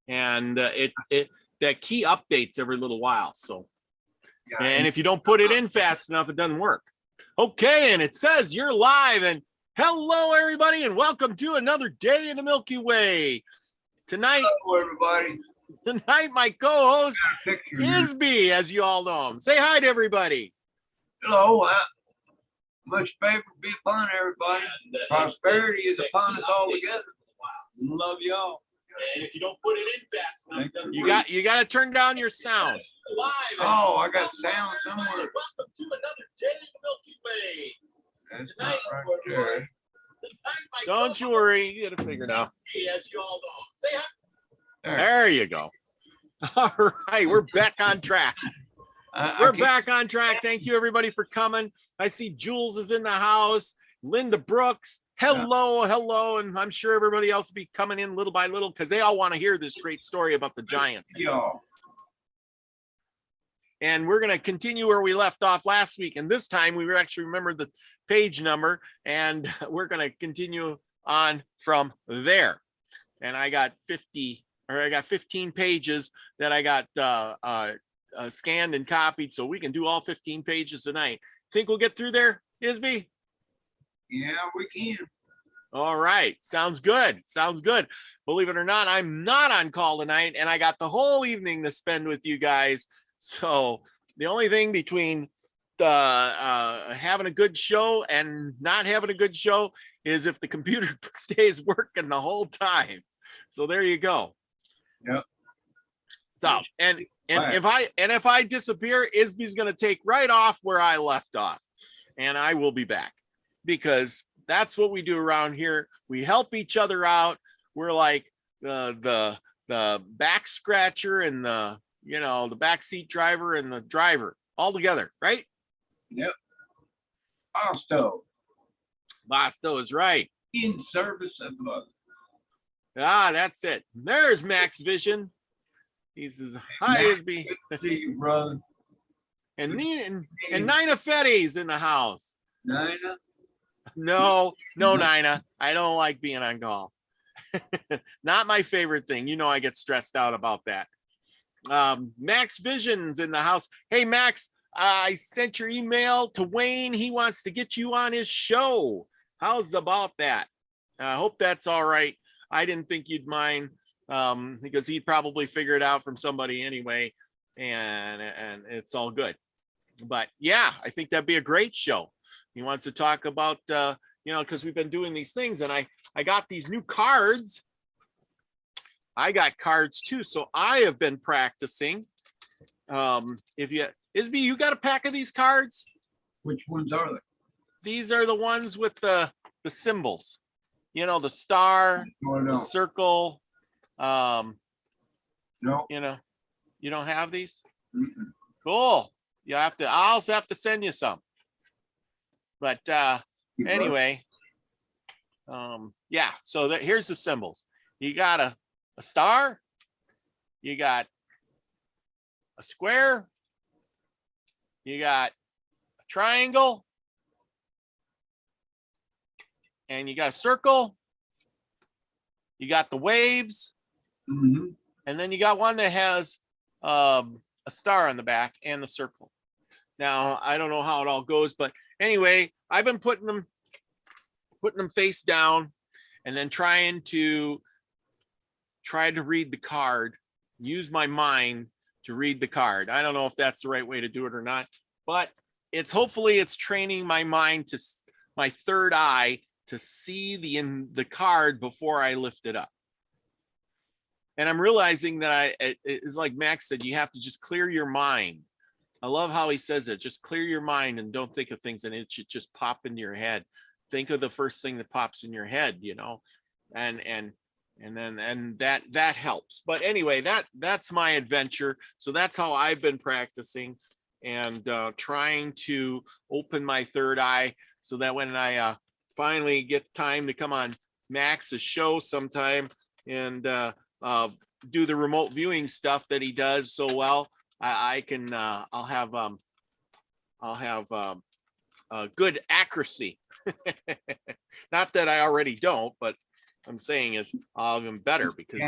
and that key updates every little while. So, Yeah, and if you don't put it in fast enough, it doesn't work. Okay, and it says you're live, and hello everybody, and welcome to another day in the Milky Way. Tonight, hello everybody. Tonight, my co-host ISBE, as you all know him. Say hi to everybody. Hello. Much favor be upon everybody. Prosperity is upon us all together. Love y'all. And if you don't put it in fast enough, you got to turn down your sound. Live. Oh, I got sound somewhere. Welcome to another day in the Milky Way. That's not right there. Don't you worry, you got to figure it out. As you all know. Say hi. There you go. All right, we're back on track. We're back on track. Thank you, everybody, for coming. I see Jules is in the house. Linda Brooks. Hello, hello. And I'm sure everybody else will be coming in little by little because they all want to hear this great story about the Giants. Yeah. And we're going to continue where we left off last week. And this time we actually remembered the page number. And we're going to continue on from there. And I got 15 pages that I got scanned and copied, so we can do all 15 pages tonight. Think we'll get through there, ISBE? Yeah, we can. All right, sounds good. Sounds good. Believe it or not, I'm not on call tonight, and I got the whole evening to spend with you guys. So the only thing between having a good show and not having a good show is if the computer stays working the whole time. So there you go. Yep. So and if I disappear, ISBE's going to take right off where I left off, and I will be back because that's what we do around here. We help each other out. We're like the back scratcher and the backseat driver and the driver all together, right? Yep. Basto is right. In service of love. Ah, that's it. There's Max Vision. He says, hi, ISBE. Good to see you, brother. And Nina Fetty's in the house. Nina? No, Nina. I don't like being on call. Not my favorite thing. You know, I get stressed out about that. Max Vision's in the house. Hey, Max, I sent your email to Wayne. He wants to get you on his show. How's about that? I hope that's all right. I didn't think you'd mind because he'd probably figure it out from somebody anyway, and it's all good. But yeah, I think that'd be a great show. He wants to talk about, because we've been doing these things, and I got these new cards. I got cards too, so I have been practicing. ISBE, you got a pack of these cards? Which ones are they? These are the ones with the symbols. The star, the circle. No. You don't have these? Mm-mm. Cool. I'll also have to send you some. But anyway, yeah. So here's the symbols. You got a star. You got a square. You got a triangle. And you got a circle. You got the waves. Mm-hmm. And then you got one that has a star on the back and the circle. Now, I don't know how it all goes, but anyway, I've been putting them face down and then trying to read the card, use my mind to read the card. I don't know if that's the right way to do it or not, but hopefully it's training my mind to my third eye to see the card before I lift it up. And I'm realizing that it's like Max said, you have to just clear your mind. I love how he says it. Just clear your mind and don't think of things, and it should just pop into your head. Think of the first thing that pops in your head, and that helps. But anyway, that's my adventure. So that's how I've been practicing and trying to open my third eye so that when I finally get time to come on Max's show sometime and do the remote viewing stuff that he does so well, I can I'll have good accuracy. Not that I already don't, but I'm saying is I'll even better because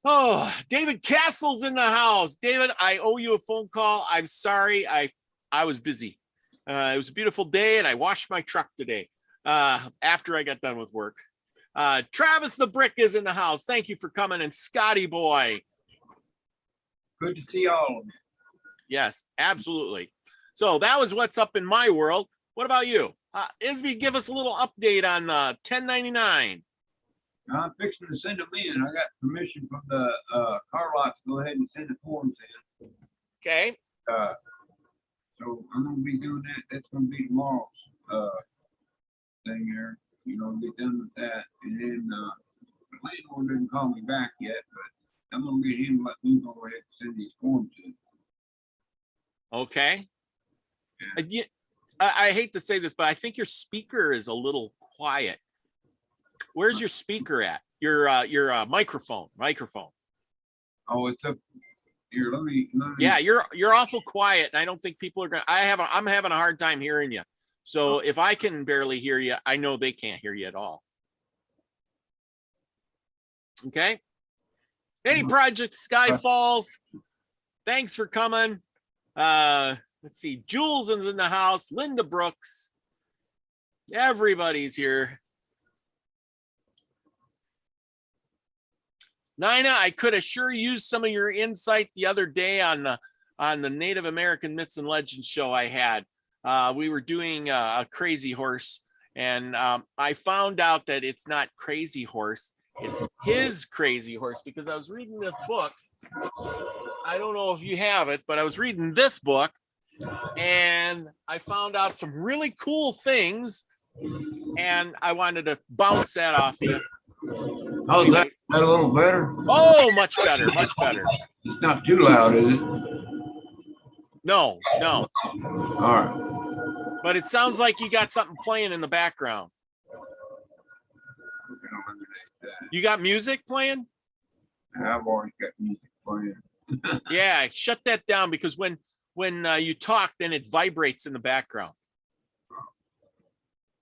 Oh, David Castle's in the house. David, I owe you a phone call. I'm sorry. I was busy. It was a beautiful day, and I washed my truck today after I got done with work. Travis the Brick is in the house. Thank you for coming. And Scotty Boy. Good to see all of you. Yes, absolutely. So that was what's up in my world. What about you? ISBE, give us a little update on 1099. I'm fixing to send them in. I got permission from the car lot to go ahead and send the forms in. Okay. So I'm gonna be doing that. That's gonna be tomorrow's thing there. You know, get done with that. And then the landlord didn't call me back yet, but I'm gonna get him to let me go ahead and send these forms in. Okay. I hate to say this, but I think your speaker is a little quiet. Where's your speaker at? Your microphone. Oh, it's up here. Let me. Yeah, you're awful quiet, and I don't think people are gonna. I'm having a hard time hearing you. So if I can barely hear you, I know they can't hear you at all. Okay. Hey, Project Skyfalls. Thanks for coming. Let's see. Jules is in the house. Linda Brooks. Everybody's here. Nina, I could have sure used some of your insight the other day on the Native American Myths and Legends show I had. We were doing a Crazy Horse, and I found out that it's not Crazy Horse, it's his Crazy Horse, because I was reading this book. I don't know if you have it, but I was reading this book, and I found out some really cool things, and I wanted to bounce that off you. How's that? That a little better? Oh, much better, much better. It's not too loud, is it? No. All right. But it sounds like you got something playing in the background. You got music playing? I've always got music playing. Yeah, shut that down, because when you talk, then it vibrates in the background.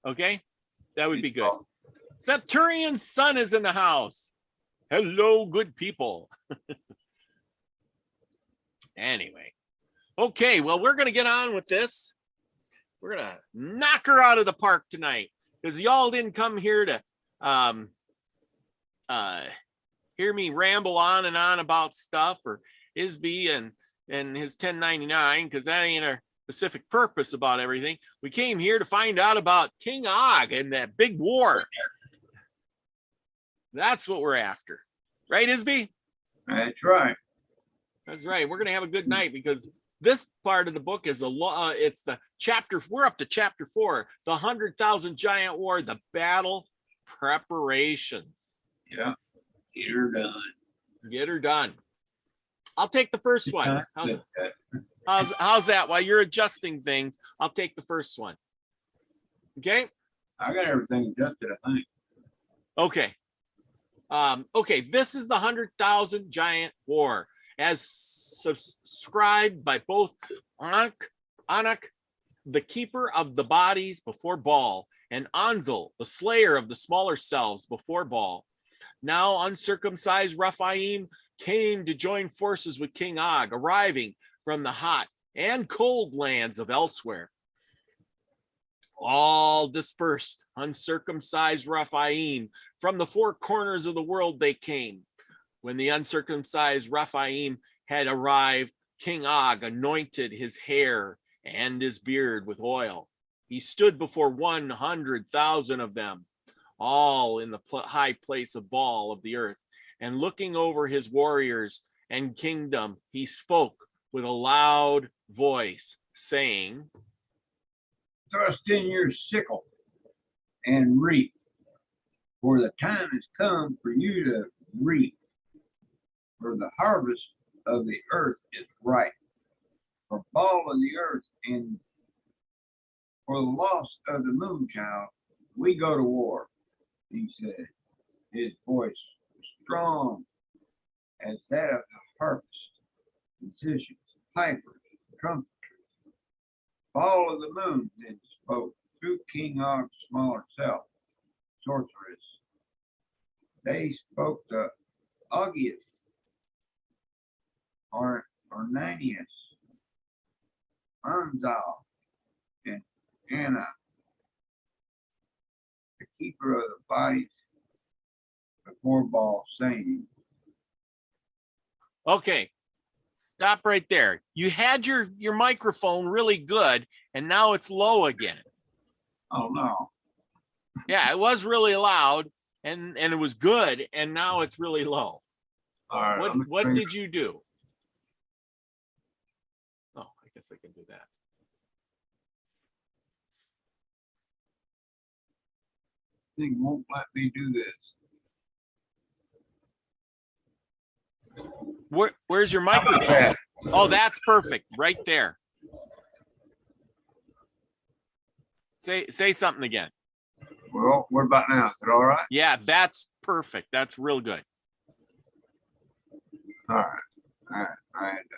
Okay, that would be good. Septurian's son is in the house. Hello, good people. Anyway, okay, well, we're gonna get on with this. We're gonna knock her out of the park tonight, because y'all didn't come here to hear me ramble on and on about stuff, or ISBE and his 1099, because that ain't our specific purpose about everything. We came here to find out about King Og and that big war. That's what we're after. Right, ISBE? That's right. That's right. We're going to have a good night, because this part of the book is it's the chapter. We're up to chapter 4, the 100,000 Giant War, the battle preparations. Yeah. Get her done. Get her done. I'll take the first one. How's that? While you're adjusting things, I'll take the first one. Okay. I got everything adjusted, I think. Okay. Okay. This is the 100,000 Giant War, as subscribed by both Anak, the keeper of the bodies before Baal, and Anzal, the slayer of the smaller selves before Baal. Now uncircumcised Rephaim came to join forces with King Og, arriving from the hot and cold lands of elsewhere. All dispersed, uncircumcised Rephaim, from the four corners of the world they came. When the uncircumcised Rephaim had arrived, King Og anointed his hair and his beard with oil. He stood before 100,000 of them, all in the high place of Baal of the earth, and looking over his warriors and kingdom, he spoke with a loud voice, saying, "Thrust in your sickle and reap, for the time has come for you to reap, for the harvest of the earth is ripe. For Baal of the earth and for the loss of the moon child, we go to war," he said. His voice was strong as that of the harpist, musicians, pipers, trumpeters. Baal of the moon then spoke through King Og's smaller self, sorceress. They spoke to Augias, Ornanius, Anzal, and Anna, the keeper of the bodies before Baal, saying, Okay, stop right there. You had your microphone really good, and now it's low again. oh no. Yeah, it was really loud, and it was good, and now it's really low. All right, What did you do? Oh, I guess I can do that. This thing won't let me do this. Where's your How about microphone? that? Oh, that's perfect, right there. Say something again. Well, what about now? Is it all right? Yeah, that's perfect. That's real good. All right. All right. I had to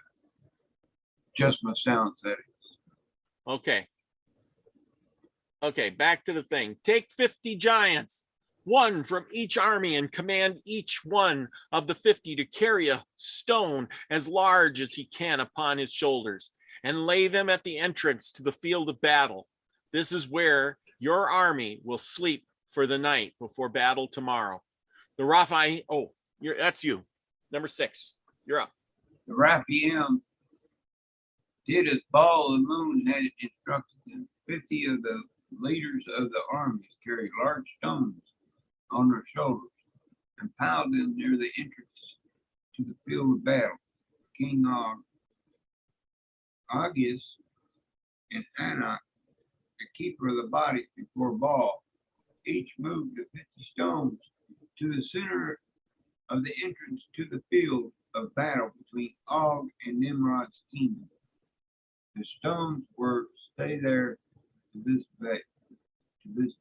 adjust my sound settings. Okay. Okay, back to the thing. Take 50 giants, one from each army, and command each one of the 50 to carry a stone as large as he can upon his shoulders, and lay them at the entrance to the field of battle. This is where your army will sleep for the night before battle tomorrow. The Rephaim, that's you. Number 6, you're up. The Rephaim did as Baal the moon had instructed them. 50 of the leaders of the armies carried large stones on their shoulders and piled them near the entrance to the field of battle. King Agis and Anak, the keeper of the bodies before Baal, each moved the 50 stones to the center of the entrance to the field of battle between Og and Nimrod's kingdom. The stones were to stay there to this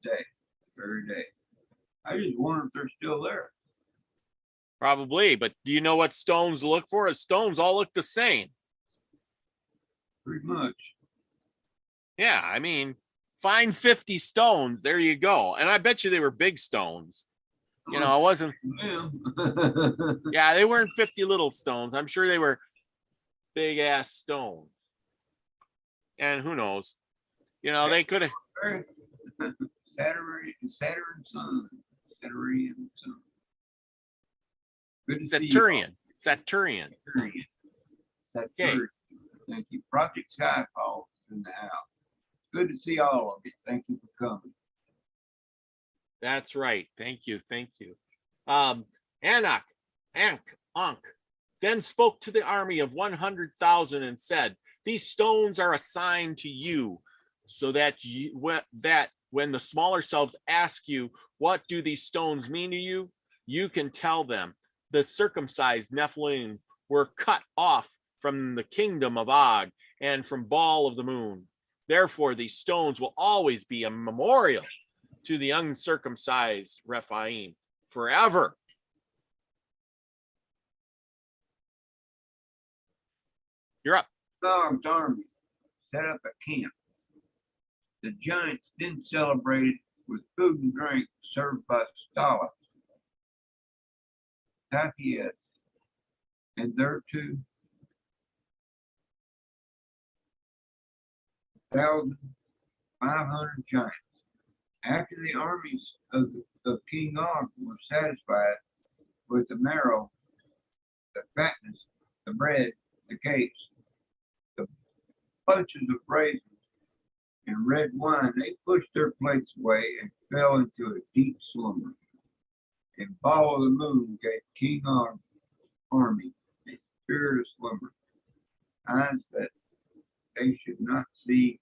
day, very day. I just wonder if they're still there. Probably, but do you know what stones to look for? Stones all look the same. Pretty much. Yeah, I mean, find 50 stones. There you go. And I bet you they were big stones. You know, it wasn't. Yeah. Yeah, they weren't 50 little stones. I'm sure they were big ass stones. And who knows? You know, they could have. Saturn sun. Saturn sun. Good to see you. Saturnian. Okay. Thank you. Project Skyfall in the house. Good to see all of you. Thank you for coming. That's right. Thank you. Anak, then spoke to the army of 100,000 and said, "These stones are assigned to you, so that when the smaller selves ask you, what do these stones mean to you? You can tell them the circumcised Nephilim were cut off from the kingdom of Og and from Baal of the moon. Therefore, these stones will always be a memorial to the uncircumcised Rephaim forever." You're up. Og's army set up a camp. The giants then celebrated with food and drink served by Stalin, Tapiet, and their 2,500 giants. After the armies of King Og were satisfied with the marrow, the fatness, the bread, the cakes, the bunches of raisins, and red wine, they pushed their plates away and fell into a deep slumber. And Baal of the moon gave King Og's army a spirit of slumber, eyes that they should not see,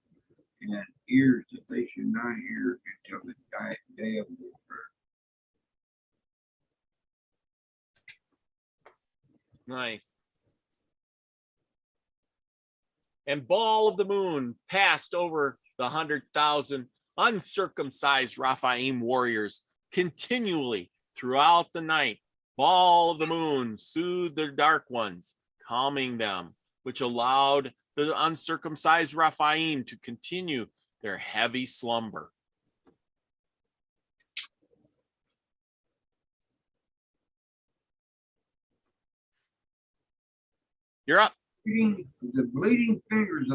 and ears that they should not hear until the day of warfare. Nice. And Baal of the moon passed over the 100,000 uncircumcised Rephaim warriors continually throughout the night. Baal of the moon soothed the dark ones, calming them, which allowed the uncircumcised Rephaim to continue their heavy slumber. You're up. The bleeding fingers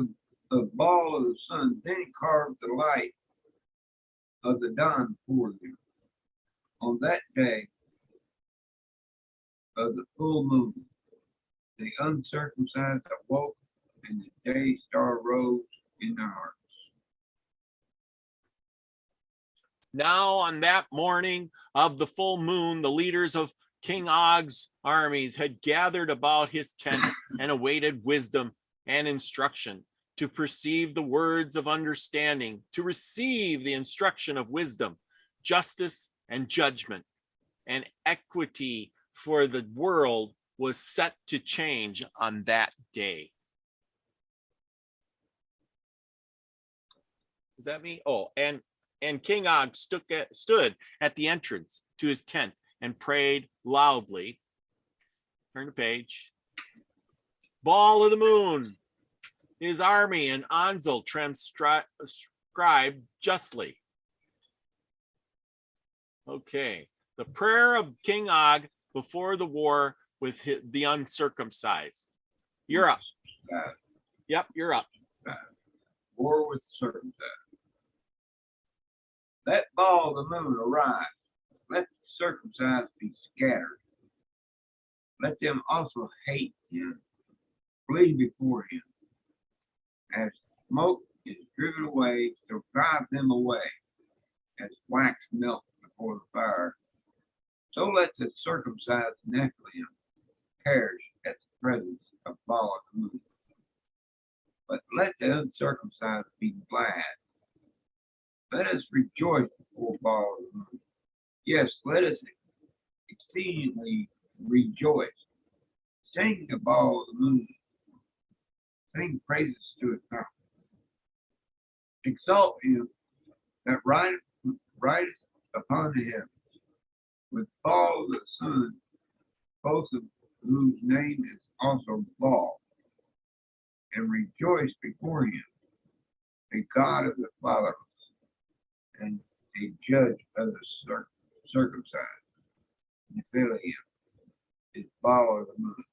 of Baal of the sun then carved the light of the dawn for them. On that day of the full moon, the uncircumcised awoke, and the day star rose in their hearts. Now on that morning of the full moon, the leaders of King Og's armies had gathered about his tent and awaited wisdom and instruction, to perceive the words of understanding, to receive the instruction of wisdom, justice and judgment, and equity, for the world was set to change on that day. Does that mean? Oh, and King Og stood at the entrance to his tent and prayed loudly. Turn the page. Ball of the moon, his army and Anzal transcribed justly. Okay. The prayer of King Og before the war with the uncircumcised. You're up. Yep, you're up. War with circumcised. Let Baal of the moon arise. Let the circumcised be scattered. Let them also hate him, flee before him. As smoke is driven away, so drive them away. As wax melts before the fire, so let the circumcised Nephilim perish at the presence of Baal of the moon. But let the uncircumcised be glad. Let us rejoice before Baal of the moon. Yes, let us exceedingly rejoice. Sing to Baal of the moon. Sing praises to his power. Exalt him that rideth upon the heavens. With Baal of the sun, both of whose name is also Baal, and rejoice before him, a God of the fatherless, and a judge of the circumcised. Nephilim is Baal of the moon.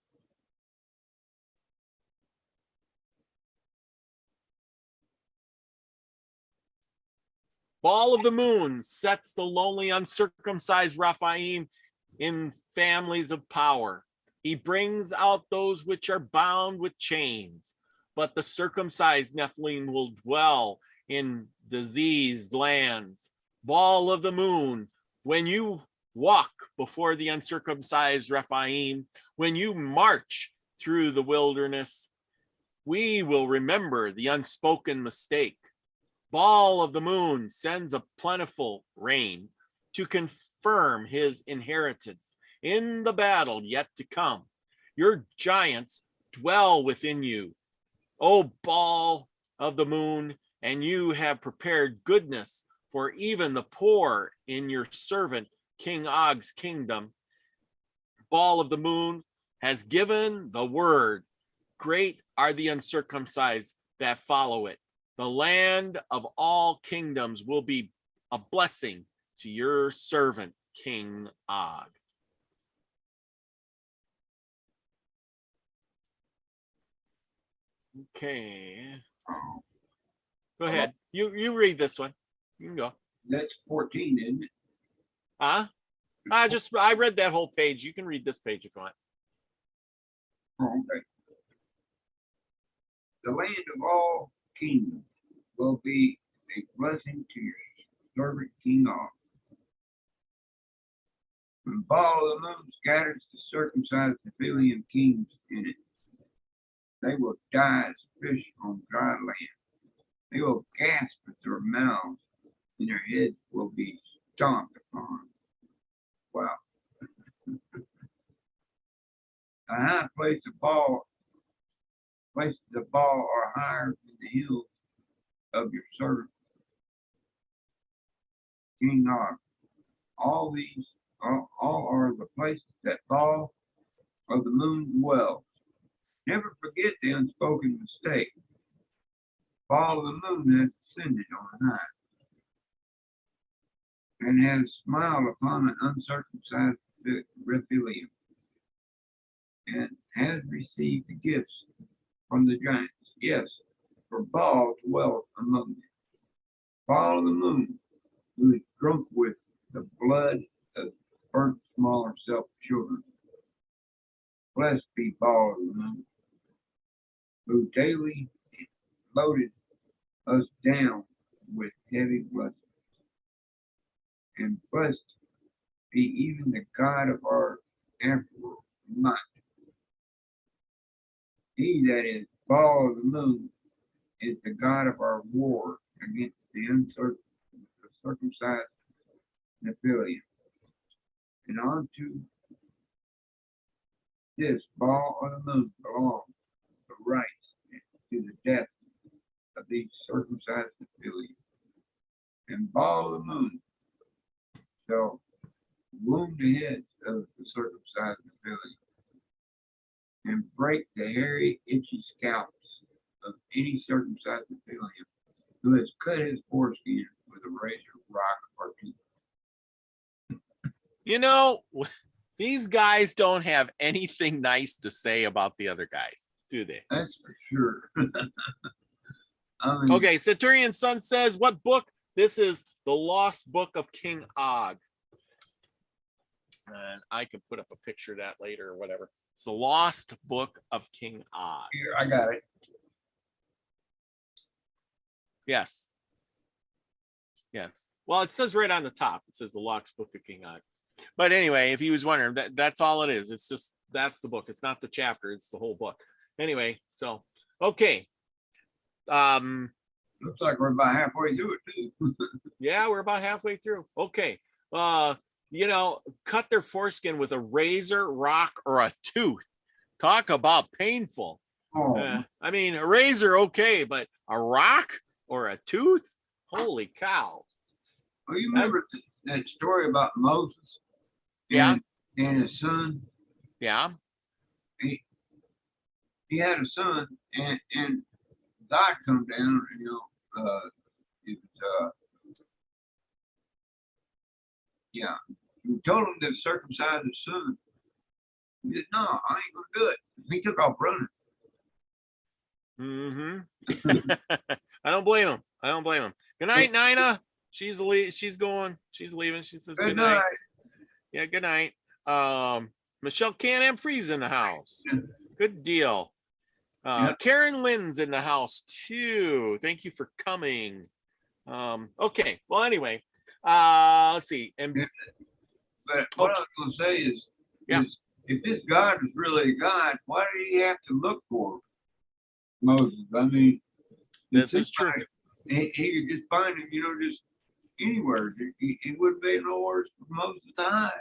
Ball of the moon sets the lonely uncircumcised Rephaim in families of power. He brings out those which are bound with chains, but the circumcised Nephilim will dwell in diseased lands. Ball of the moon, when you walk before the uncircumcised Rephaim, when you march through the wilderness, we will remember the unspoken mistake. Ball of the moon sends a plentiful rain to confirm his inheritance in the battle yet to come. Your giants dwell within you, O Ball of the moon, and you have prepared goodness for even the poor in your servant King Og's kingdom. Ball of the moon has given the word. Great are the uncircumcised that follow it. The land of all kingdoms will be a blessing to your servant, King Og. Okay. Go ahead. You read this one. You can go. That's 14, isn't it? Huh? I read that whole page. You can read this page if you want. Oh, okay. The land of all kingdoms will be a blessing to your servant King Og. When Baal of the moon scatters the circumcised Nephilim kings in it, they will die as fish on dry land. They will gasp at their mouths, and their heads will be stomped upon. Wow. The high place of Baal, places of Baal are higher than the hills of your servant King Og. All are the places that Baal of the moon dwells. Never forget the unspoken mistake. Baal of the moon has descended on high and has smiled upon an uncircumcised Rephaim. and has received the gifts from the giants. Yes, for Baal dwelt among them. Baal of the moon, who is drunk with the blood of burnt smaller self-children. Blessed be Baal of the moon, who daily loaded us down with heavy blessings. And blessed be even the God of our afterworld might. He that is Baal of the moon is the God of our war against the uncircumcised Nephilim. And unto this Baal of the moon belongs the rights to the death of these circumcised Nephilim. And Baal of the moon shall wound the heads of the circumcised Nephilim and break the hairy, itchy scalps of any circumcised Nephilim who has cut his foreskin with a razor, rock, or tooth. You know, these guys don't have anything nice to say about the other guys, do they? That's for sure. I mean, Okay, Centurion Son says, what book? This is the Lost Book of King Og. And I can put up a picture of that later or whatever. It's the Lost Book of King Og. here, I got it. Yes. Yes. Well, it says right on the top, it says the Lost Book of King Og. But anyway, if he was wondering, that's all it is. It's just, that's the book. It's not the chapter. It's the whole book. Anyway, so, okay. Looks like we're about halfway through it too. Yeah, we're about halfway through. Okay. You know, cut their foreskin with a razor, rock, or a tooth. Talk about painful. Oh, I mean, a razor, okay, but a rock or a tooth? Holy cow. well, you remember that story about Moses? Yeah. And his son. Yeah. He had a son, and God come down, and it was yeah. He told him to circumcise his son. He said, "No, I ain't gonna do it." He took off running. Mm-hmm. I don't blame him. I don't blame him. Good night, Nina. She's going. She's leaving. She says good night. Yeah, good night. Michelle Can-Am Freeze in the house. Good deal. Karen Lynn's in the house too. Thank you for coming. Okay. Well, anyway, let's see. And But what I was gonna say is, Yeah. if this God is really a God, why did he have to look for Moses? I mean, this is true. He could just find him, just anywhere. It wouldn't be no worse for Moses to hide.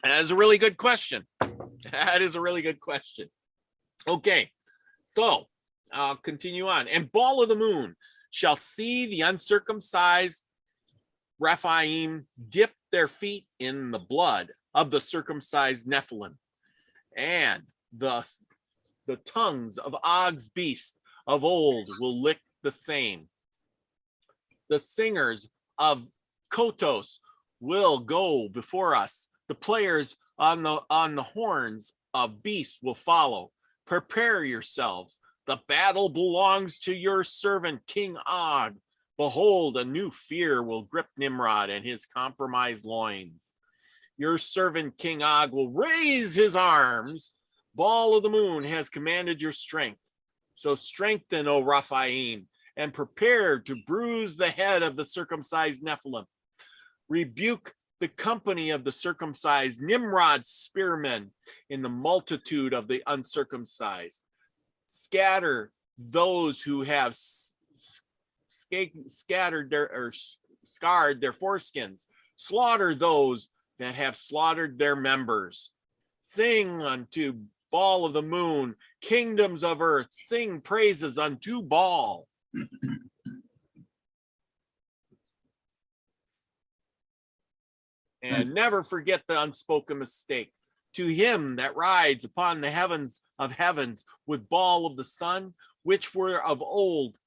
That is a really good question. That is a really good question. Okay, so I'll continue on. And Baal of the moon shall see the uncircumcised Rephaim dip their feet in the blood of the circumcised Nephilim, and the tongues of Og's beast of old will lick the same. The singers of Kotos will go before us. The players on the horns of beasts will follow. Prepare yourselves. The battle belongs to your servant, King Og. Behold, a new fear will grip Nimrod and his compromised loins. Your servant, King Og, will raise his arms. Baal of the moon has commanded your strength. So strengthen, O Rephaim, and prepare to bruise the head of the circumcised Nephilim. Rebuke the company of the circumcised, Nimrod's spearmen in the multitude of the uncircumcised. Scatter those who have scattered scarred their foreskins. Slaughter those that have slaughtered their members. Sing unto Baal of the moon, kingdoms of earth, sing praises unto Baal. And never forget the unspoken mistake. To him that rides upon the heavens of heavens with Baal of the sun, which were of old,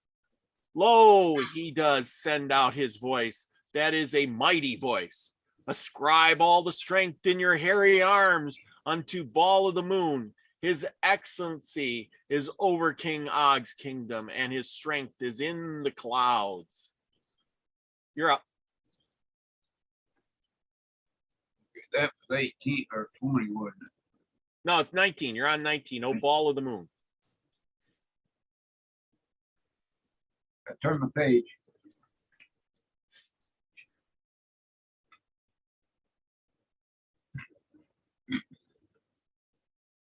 lo, he does send out his voice. That is a mighty voice. Ascribe all the strength in your hairy arms unto Ball of the Moon. His excellency is over King Og's kingdom, and his strength is in the clouds. You're up. That was 18 or 20, wasn't it? No, it's 19. You're on 19. Oh, Ball of the Moon. I turned the page.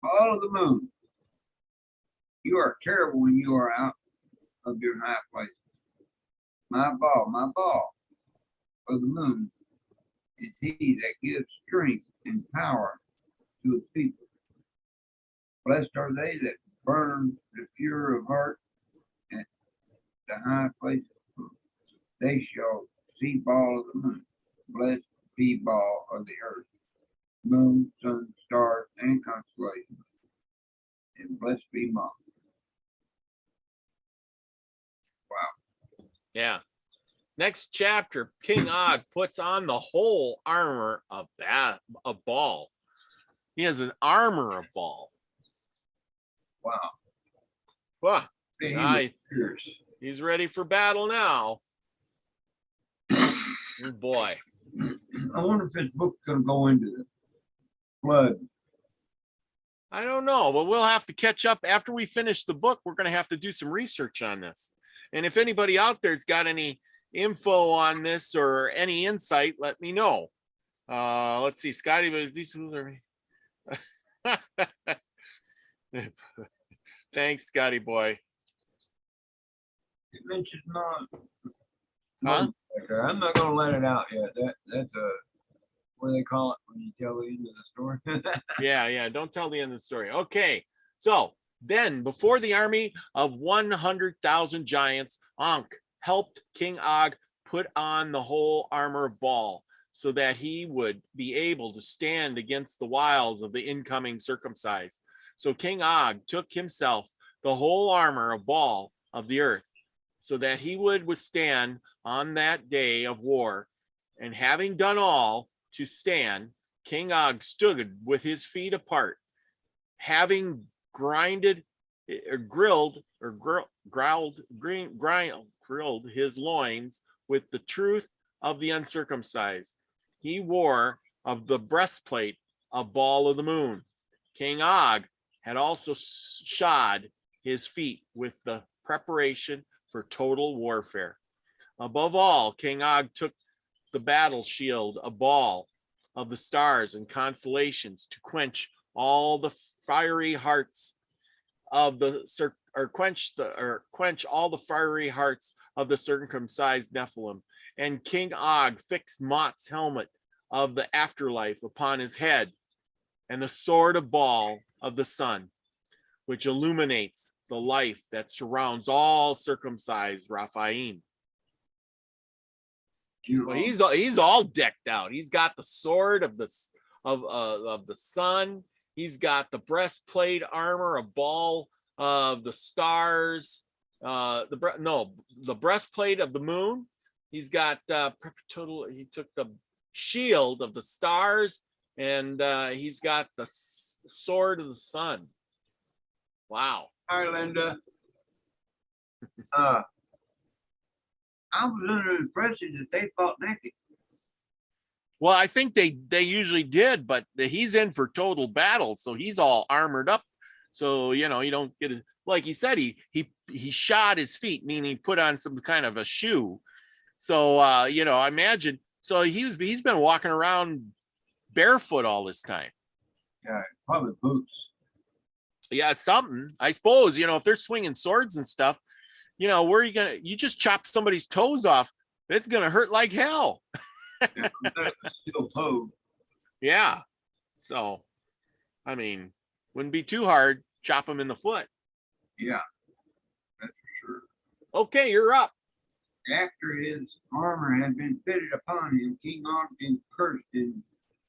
Ball of the Moon. You are terrible when you are out of your high place. My ball of the moon is he that gives strength and power to his people. Blessed are they that burn the pure of heart at the high places. They shall see Ball of the Moon. Blessed be Ball of the earth, moon, sun, stars, and constellations. And blessed be Mom. Wow. Yeah. Next chapter, King Og puts on the whole armor of Ball. He has an armor of Ball. Wow. Wow. He He's ready for battle now. Oh boy. I wonder if this book's going to go into the flood. I don't know, but we'll have to catch up after we finish the book. We're going to have to do some research on this. And if anybody out there's got any info on this or any insight, let me know. Let's see, Scotty, but these are thanks, Scotty boy. It mentions not. Huh? I'm not going to let it out yet. That's a, what do they call it when you tell the end of the story? Yeah. Don't tell the end of the story. Okay. So then, before the army of 100,000 giants, Ankh helped King Og put on the whole armor of Ball so that he would be able to stand against the wiles of the incoming circumcised. So King Og took himself the whole armor of Ball of the earth so that he would withstand on that day of war. And having done all to stand, King Og stood with his feet apart, having grilled his loins with the truth of the uncircumcised. He wore of the breastplate of Ball of the Moon. King Og had also shod his feet with the preparation for total warfare. Above all, King Og took the battle shield, a ball of the stars and constellations to quench all the fiery hearts of the quench all the fiery hearts of the circumcised Nephilim. And King Og fixed Mot's helmet of the afterlife upon his head, and the sword of Ball of the sun, which illuminates the life that surrounds all circumcised Rephaim. So he's all decked out. He's got the sword of the sun. He's got the breastplate armor of Ball of the stars. The breastplate of the moon. He's got he took the shield of the stars, and he's got the sword of the sun. Wow. Hi, Linda. I was under the impression that they fought naked. Well, I think they usually did, but he's in for total battle, so he's all armored up. So you don't get it. Like he said, he shod his feet, meaning he put on some kind of a shoe. So I imagine. So he's been walking around barefoot all this time. Yeah, probably boots. Yeah, something. I suppose if they're swinging swords and stuff. Where are you gonna? You just chop somebody's toes off. It's gonna hurt like hell. Still toe. Yeah. So, I mean, wouldn't be too hard. Chop him in the foot. Yeah, that's for sure. Okay, you're up. After his armor had been fitted upon him, King Og cursed in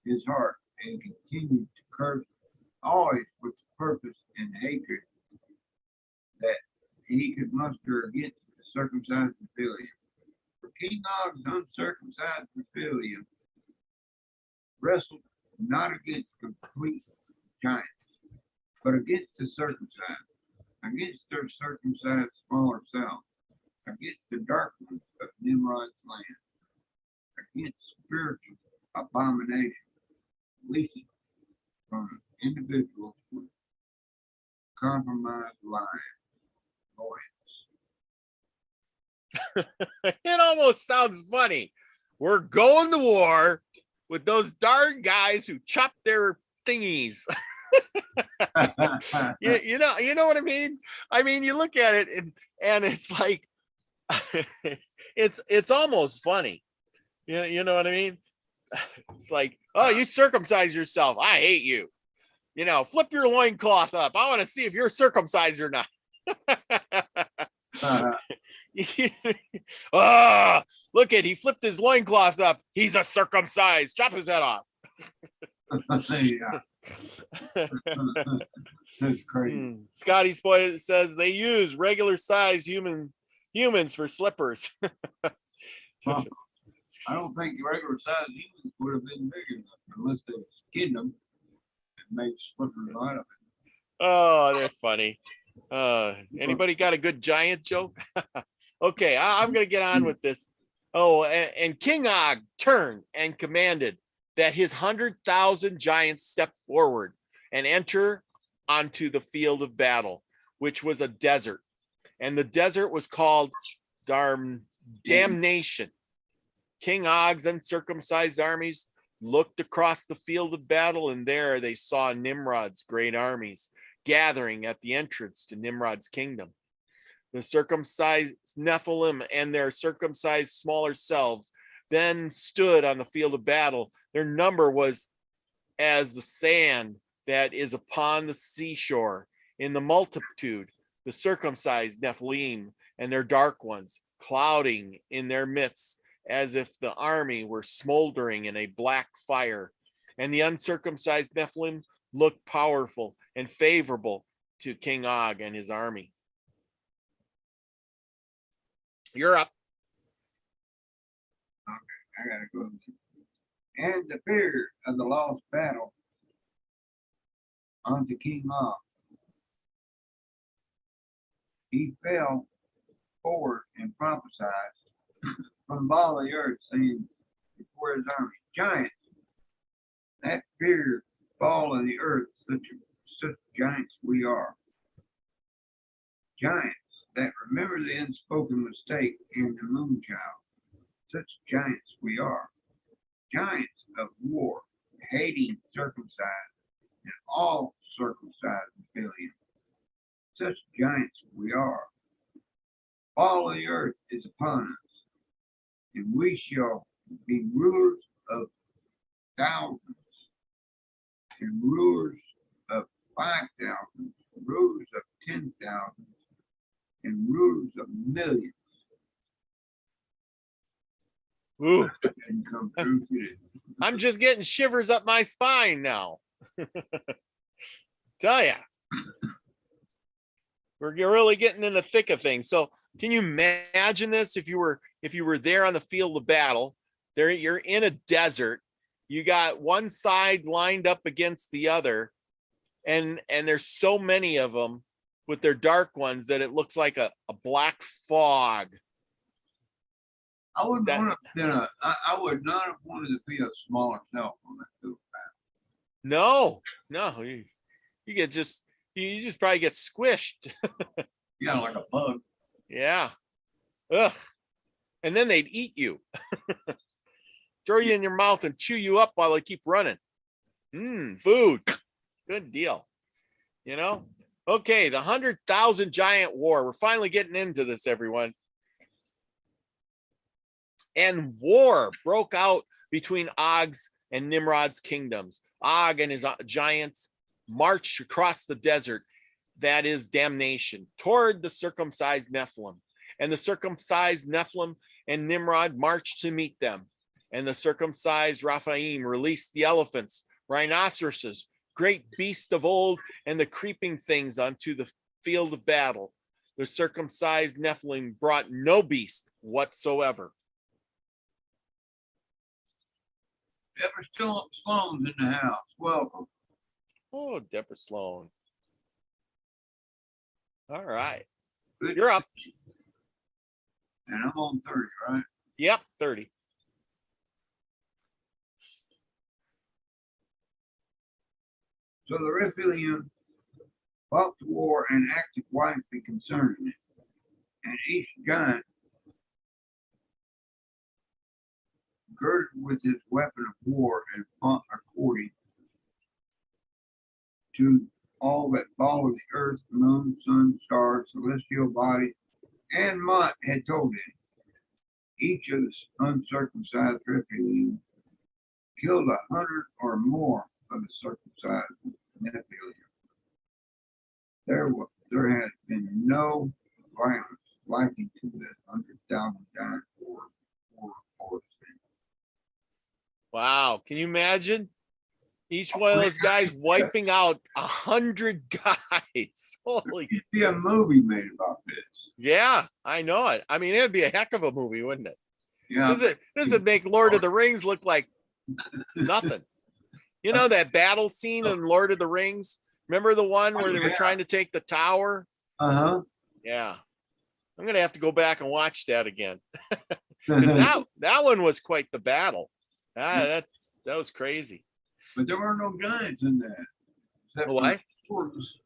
his heart and continued to curse always with purpose and hatred that he could muster against the circumcised Rephaim. For King Og's uncircumcised Rephaim wrestled not against complete giants, but against the circumcised, against their circumcised smaller selves, against the dark ones of Nimrod's land, against spiritual abomination, leaking from individuals with compromised loins. It almost sounds funny. We're going to war with those darn guys who chop their thingies. You know what I mean? I mean, you look at it and it's like it's almost funny. You know what I mean? It's like, oh, you circumcise yourself. I hate you. You know, flip your loincloth up. I want to see if you're circumcised or not. Ah, look at, he flipped his loincloth up. He's a circumcised. Chop his head off. Yeah. That's crazy. Scotty's boy says they use regular size humans for slippers. Well, I don't think regular size humans would have been big enough unless they skinned them and made slippers out of it. Oh, they're funny. Anybody got a good giant joke? Okay, I'm gonna get on with this. Oh, and King Og turned and commanded that his 100,000 giants step forward and enter onto the field of battle, which was a desert. And the desert was called Damnation. King Og's uncircumcised armies looked across the field of battle, and there they saw Nimrod's great armies gathering at the entrance to Nimrod's kingdom. The circumcised Nephilim and their circumcised smaller selves then stood on the field of battle. Their number was as the sand that is upon the seashore. In the multitude, the circumcised Nephilim and their dark ones, clouding in their midst, as if the army were smoldering in a black fire. And the uncircumcised Nephilim looked powerful and favorable to King Og and his army. You're up. Okay, I gotta go. And the fear of the lost battle unto King Og. He fell forward and prophesied from the ball of the earth, saying before his army, giants that fear fall of the earth, such giants we are. Giants that remember the unspoken mistake and the moon child, such giants we are. Giants of war, hating circumcised and all circumcised rebellion. Such giants we are. All of the earth is upon us, and we shall be rulers of thousands, and rulers of 5,000, rulers of 10,000, and rulers of millions. Ooh. And come true to it. I'm just getting shivers up my spine now. Tell ya. We're really getting in the thick of things. So can you imagine this if you were there on the field of battle? There, you're in a desert. You got one side lined up against the other, and there's so many of them with their dark ones that it looks like a black fog. I wouldn't want to. I would not have wanted to be a smaller self on that field of battle. No, you get just you just probably get squished. Yeah, like a bug. Yeah. Ugh. And then they'd eat you. Throw you in your mouth and chew you up while they keep running. Food. Good deal. You know? Okay, the 100,000 giant war. We're finally getting into this, everyone. And war broke out between Og's and Nimrod's kingdoms. Og and his giants marched across the desert, that is damnation, toward the circumcised Nephilim. And the circumcised Nephilim and Nimrod marched to meet them. And the circumcised Rephaim released the elephants, rhinoceroses, great beasts of old, and the creeping things onto the field of battle. The circumcised Nephilim brought no beast whatsoever. Ever still Sloan's in the house. Welcome. Oh, Deborah Sloan. All right. Good. You're up. And I'm on 30, right? Yep, 30. So the Rephaim fought the war and acted wisely concerning it. And each giant girded with his weapon of war and fought according to all that followed the earth, the moon, sun, stars, celestial bodies, and Mott had told him. Each of the uncircumcised Rephaim killed 100 or more of the circumcised Nephilim. There has been no violence liking to the 100,000 giant war. Wow. Can you imagine? Each one of those guys wiping out 100 guys. Holy. There'd be a movie made about this. Yeah, I know it. I mean, it'd be a heck of a movie, wouldn't it? Yeah. This would make Lord of the Rings look like nothing. You know that battle scene in Lord of the Rings? Remember the one where they were trying to take the tower? Uh-huh. Yeah. I'm gonna have to go back and watch that again. Because that one was quite the battle. That was crazy. But there were no giants in that. Except for What? swords.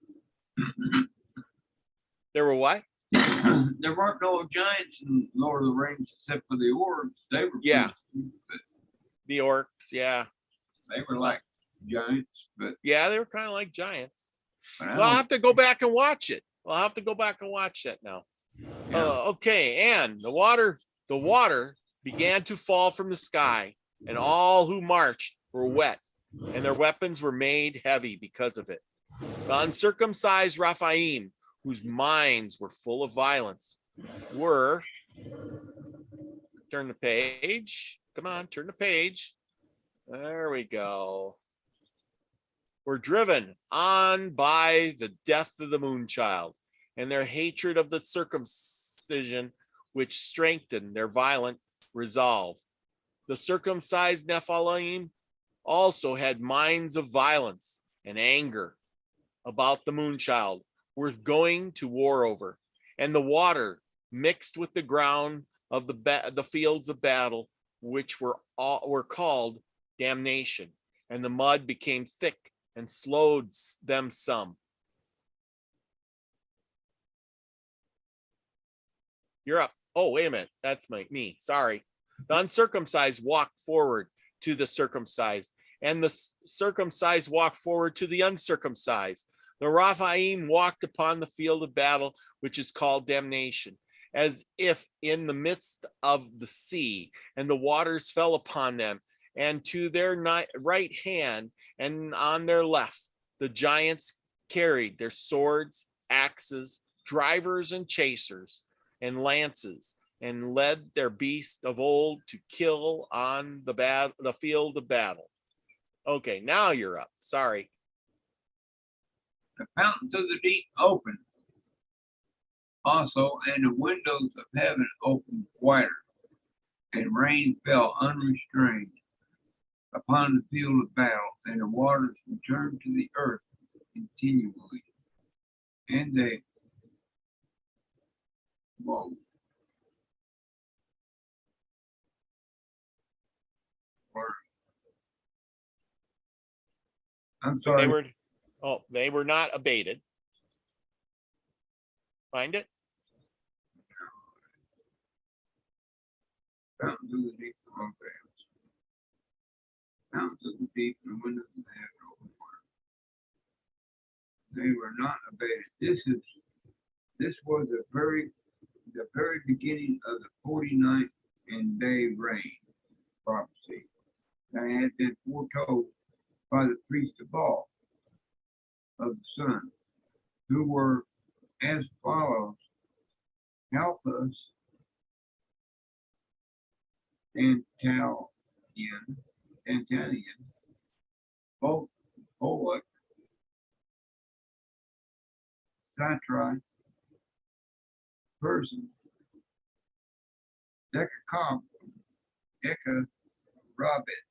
There were what? There weren't no giants in Lord of the Rings except for the orcs. They were The orcs, yeah. They were like giants, but Yeah, they were kind of like giants. but Well, I'll have to go back and watch it. I'll have to go back and watch that now. yeah. Okay, and the water began to fall from the sky, and all who marched were wet, and their weapons were made heavy because of it. The uncircumcised Rephaim, whose minds were full of violence, were, turn the page. Come on, turn the page. There we go. Were driven on by the death of the moon child and their hatred of the circumcision, which strengthened their violent resolve. The circumcised Nephilim also had minds of violence and anger about the moon child worth going to war over, and the water mixed with the ground of the fields of battle, which were called damnation, and the mud became thick and slowed them some. You're up. Oh, wait a minute. That's me. Sorry. The uncircumcised walked forward to the circumcised, and the circumcised walked forward to the uncircumcised. The Rephaim walked upon the field of battle, which is called damnation, as if in the midst of the sea, and the waters fell upon them, and to their right hand and on their left, the giants carried their swords, axes, drivers and chasers, and lances, and led their beasts of old to kill on the field of battle. Okay, now you're up. Sorry. The fountains of the deep opened also, and the windows of heaven opened wider, and rain fell unrestrained upon the field of battle, and the waters returned to the earth continually. And they I'm sorry. They were not abated. Find it. Fountains of the deep among veils. Fountains of the deep and windows of the heaven open wide. They were not abated. This was the very beginning of the 49th and day rain prophecy that had been foretold by the priest of Baal of the sun, who were as follows: help us, Antalion, Polak, Satri, Persian, Decacob, Eka, Robit,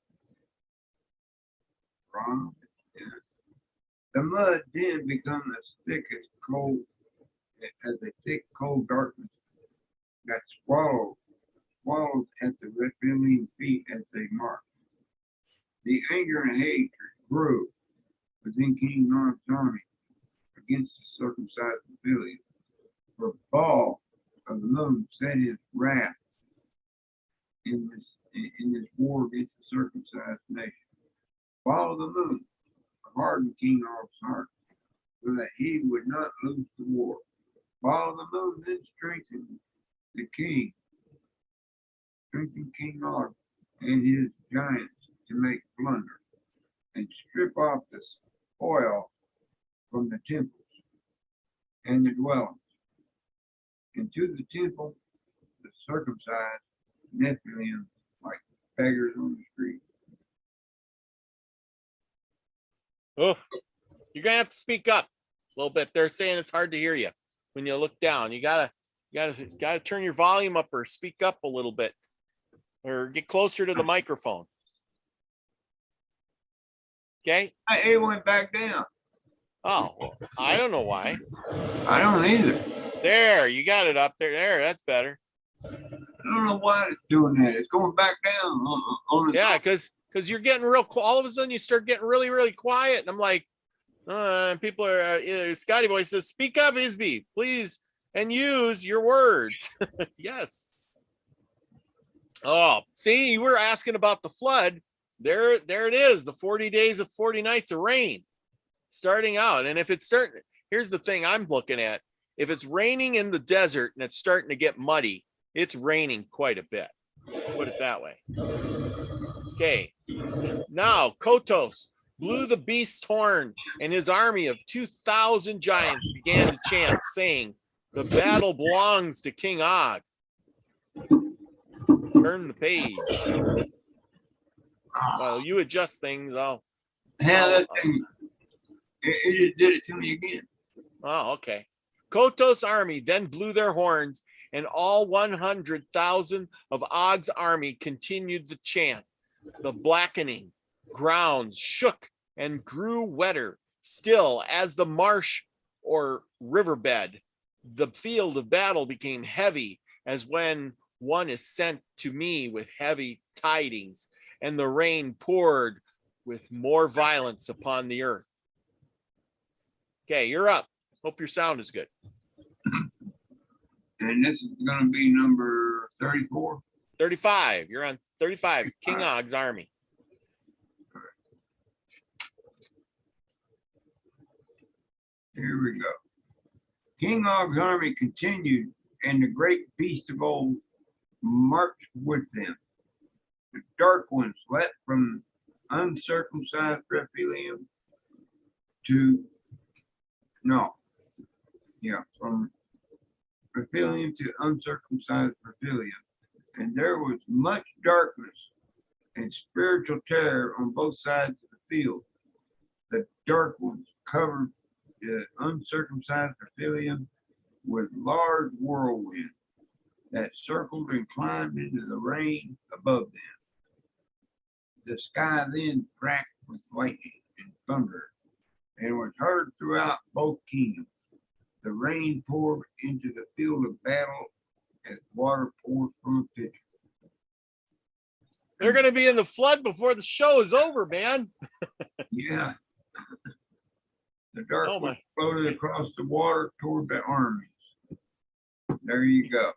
The mud then become as a thick, cold darkness that swallowed at the Rephaim feet as they marched. The anger and hatred grew within King Nob's army against the circumcised Rephaim. For Baal of the moon set his wrath in this war against the circumcised nation. Baal of the moon hardened King Nob's heart so that he would not lose the war. Baal of the moon then strengthened King Nob and his giants to make plunder and strip off the spoil from the temples and the dwellings. And to the temple, the circumcised Nephilim like beggars on the street. Oh, you're gonna have to speak up a little bit. They're saying it's hard to hear you when you look down. You gotta turn your volume up or speak up a little bit, or get closer to the microphone. Okay. It went back down. Oh, well, I don't know why. I don't either. There, you got it up there. There, that's better. I don't know why it's doing that. It's going back down on the Yeah, because you're getting real. All of a sudden, you start getting really, really quiet, and I'm like, people are. Scotty Boy says, "Speak up, ISBE, please, and use your words." Yes. Oh, see, you were asking about the flood. There it is. The 40 days of 40 nights of rain starting out, and if it's starting, here's the thing I'm looking at. If it's raining in the desert and it's starting to get muddy, it's raining quite a bit. Put it that way. Okay. Now, Kotos blew the beast's horn, and his army of 2,000 giants began to chant, saying, "The battle belongs to King Og." Turn the page. While you adjust things, that thing, it just did it to me again. Oh, okay. Kotos' army then blew their horns, and all 100,000 of Og's army continued the chant. The blackening grounds shook and grew wetter still as the marsh or riverbed. The field of battle became heavy as when one is sent to me with heavy tidings, and the rain poured with more violence upon the earth. Okay, you're up. Hope your sound is good. And this is going to be number 34. 35. You're on 35. King Og's army. Here we go. King Og's army continued, and the great beast of old marched with them. The dark ones leapt from uncircumcised Rephaim from Rephaim to uncircumcised Rephaim. And there was much darkness and spiritual terror on both sides of the field. The dark ones covered the uncircumcised Rephaim with large whirlwind that circled and climbed into the rain above them. The sky then cracked with lightning and thunder, and was heard throughout both kingdoms. The rain poured into the field of battle as water pours from a pitcher. They're going to be in the flood before the show is over, man. Yeah. The dark one floated across the water toward the armies. There you go.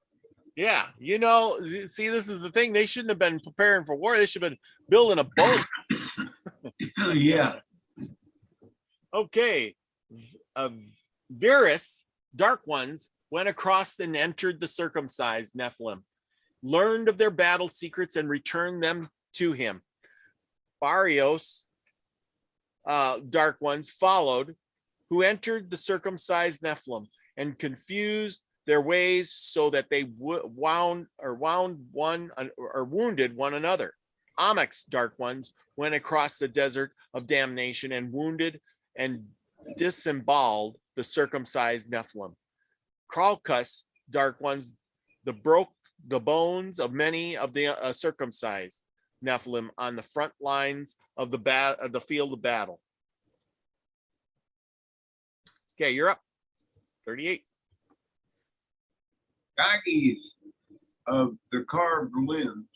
Yeah, see, this is the thing. They shouldn't have been preparing for war. They should have been building a boat. Yeah. Okay. Virus, dark ones, went across and entered the circumcised Nephilim, learned of their battle secrets, and returned them to him. Barrios, dark ones, followed, who entered the circumcised Nephilim and confused their ways so that they wounded one another. Amek's dark ones went across the desert of damnation and wounded and disemboweled the circumcised Nephilim. Kralkus, dark ones, broke the bones of many of the circumcised Nephilim on the front lines of the field of battle. Okay, you're up. 38. Gaggies of the carved limbs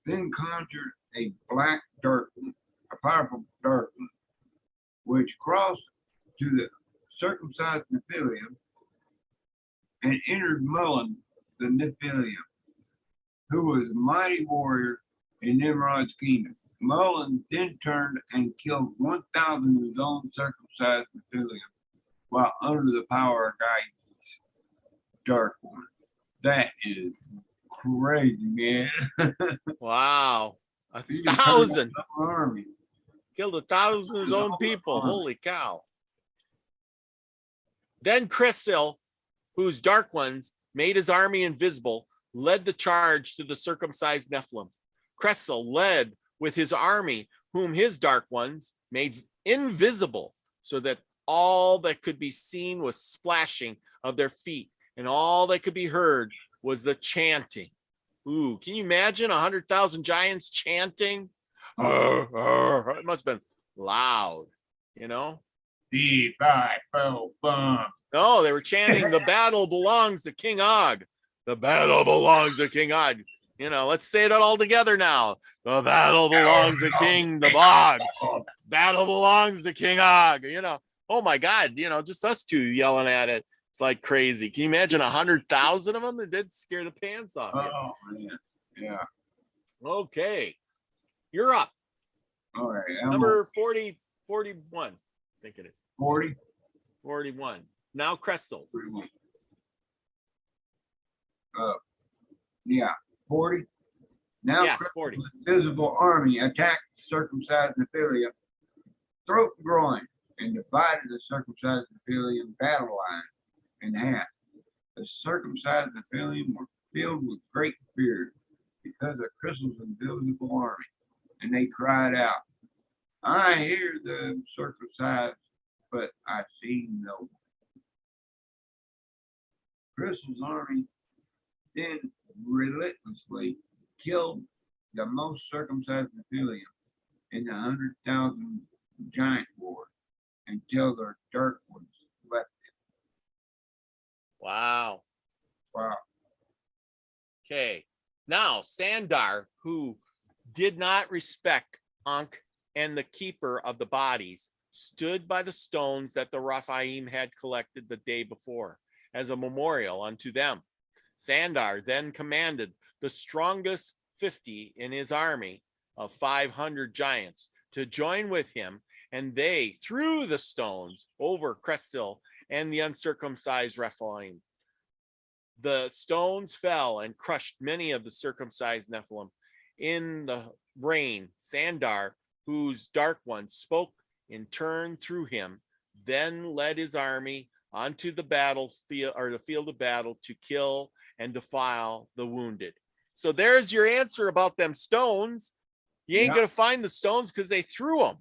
then conjured a black dark one, a powerful dark one, which crossed to the circumcised Nephilim and entered Mullen, the Nephilim, who was a mighty warrior in Nimrod's kingdom. Mullen then turned and killed 1,000 of his own circumcised Nephilim while under the power of Gaius, dark one. That is crazy, man. Wow. He just turned 1,000. up an army. Killed 1,000 of his own people. Holy cow. Then Chrysil, whose dark ones made his army invisible, led the charge to the circumcised Nephilim. Chrysil led with his army, whom his dark ones made invisible, so that all that could be seen was splashing of their feet, and all that could be heard was the chanting. Ooh, can you imagine 100,000 giants chanting? It must have been loud, you know? No, they were chanting, the battle belongs to King Og. The battle belongs to King Og. You know, let's say it all together now. The battle belongs to King the Og. Battle belongs to King Og. You know, oh my God, you know, just us two yelling at it. It's like crazy. Can you imagine 100,000 of them? It did scare the pants off you. Oh, man. Yeah. Okay. You're up. All right. Number 40, 41. I think it is. 40. 41. Now Crestals. 41. Yeah. 40. Now Yes, 40. visible army attacked the circumcised Nephilim, throat and groin, and divided the circumcised Nephilim battle line in half. The circumcised Nephilim were filled with great fear because of Chrysil's invisible army, and they cried out, I hear the circumcised, but I see no one. Chrysil's army then relentlessly killed the most circumcised Nephilim in the 100,000 giant war until their dark ones left it. Wow. Wow. Okay. Now Sandar, who did not respect Ankh and the keeper of the bodies, stood by the stones that the Rephaim had collected the day before as a memorial unto them. Sandar then commanded the strongest 50 in his army of 500 giants to join with him, and they threw the stones over Chrysil and the uncircumcised Rephaim. The stones fell and crushed many of the circumcised Nephilim. In the rain, Sandar, whose dark one spoke in turn through him, then led his army onto the battlefield or the field of battle to kill and defile the wounded. So there's your answer about them stones. You ain't gonna find the stones because they threw them.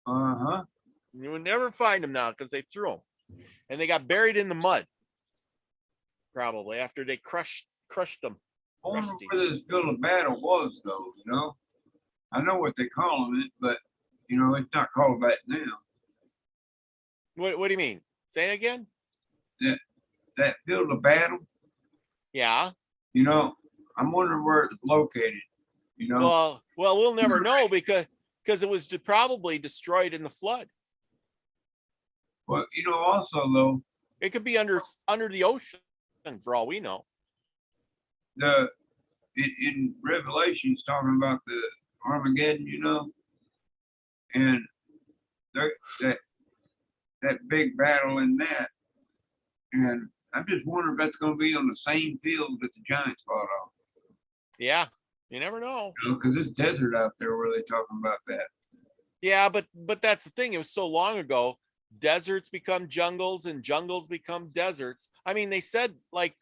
Uh-huh. You will never find them now because they threw them, and they got buried in the mud. Probably after they crushed them. I wonder where this field of battle was, though. You know, I know what they call it, but you know, it's not called that now. What do you mean? Say it again. That field of battle. Yeah. You know, I'm wondering where it's located. You know. Well, we'll never know because it was probably destroyed in the flood. Well, you know, also though, it could be under the ocean for all we know. In Revelation, it's talking about the Armageddon, you know, and that big battle in that, and I'm just wondering if that's going to be on the same field that the Giants fought on. Yeah, you never know. Because it's desert out there where they're talking about that. Yeah, but that's the thing. It was so long ago. Deserts become jungles and jungles become deserts. I mean, they said like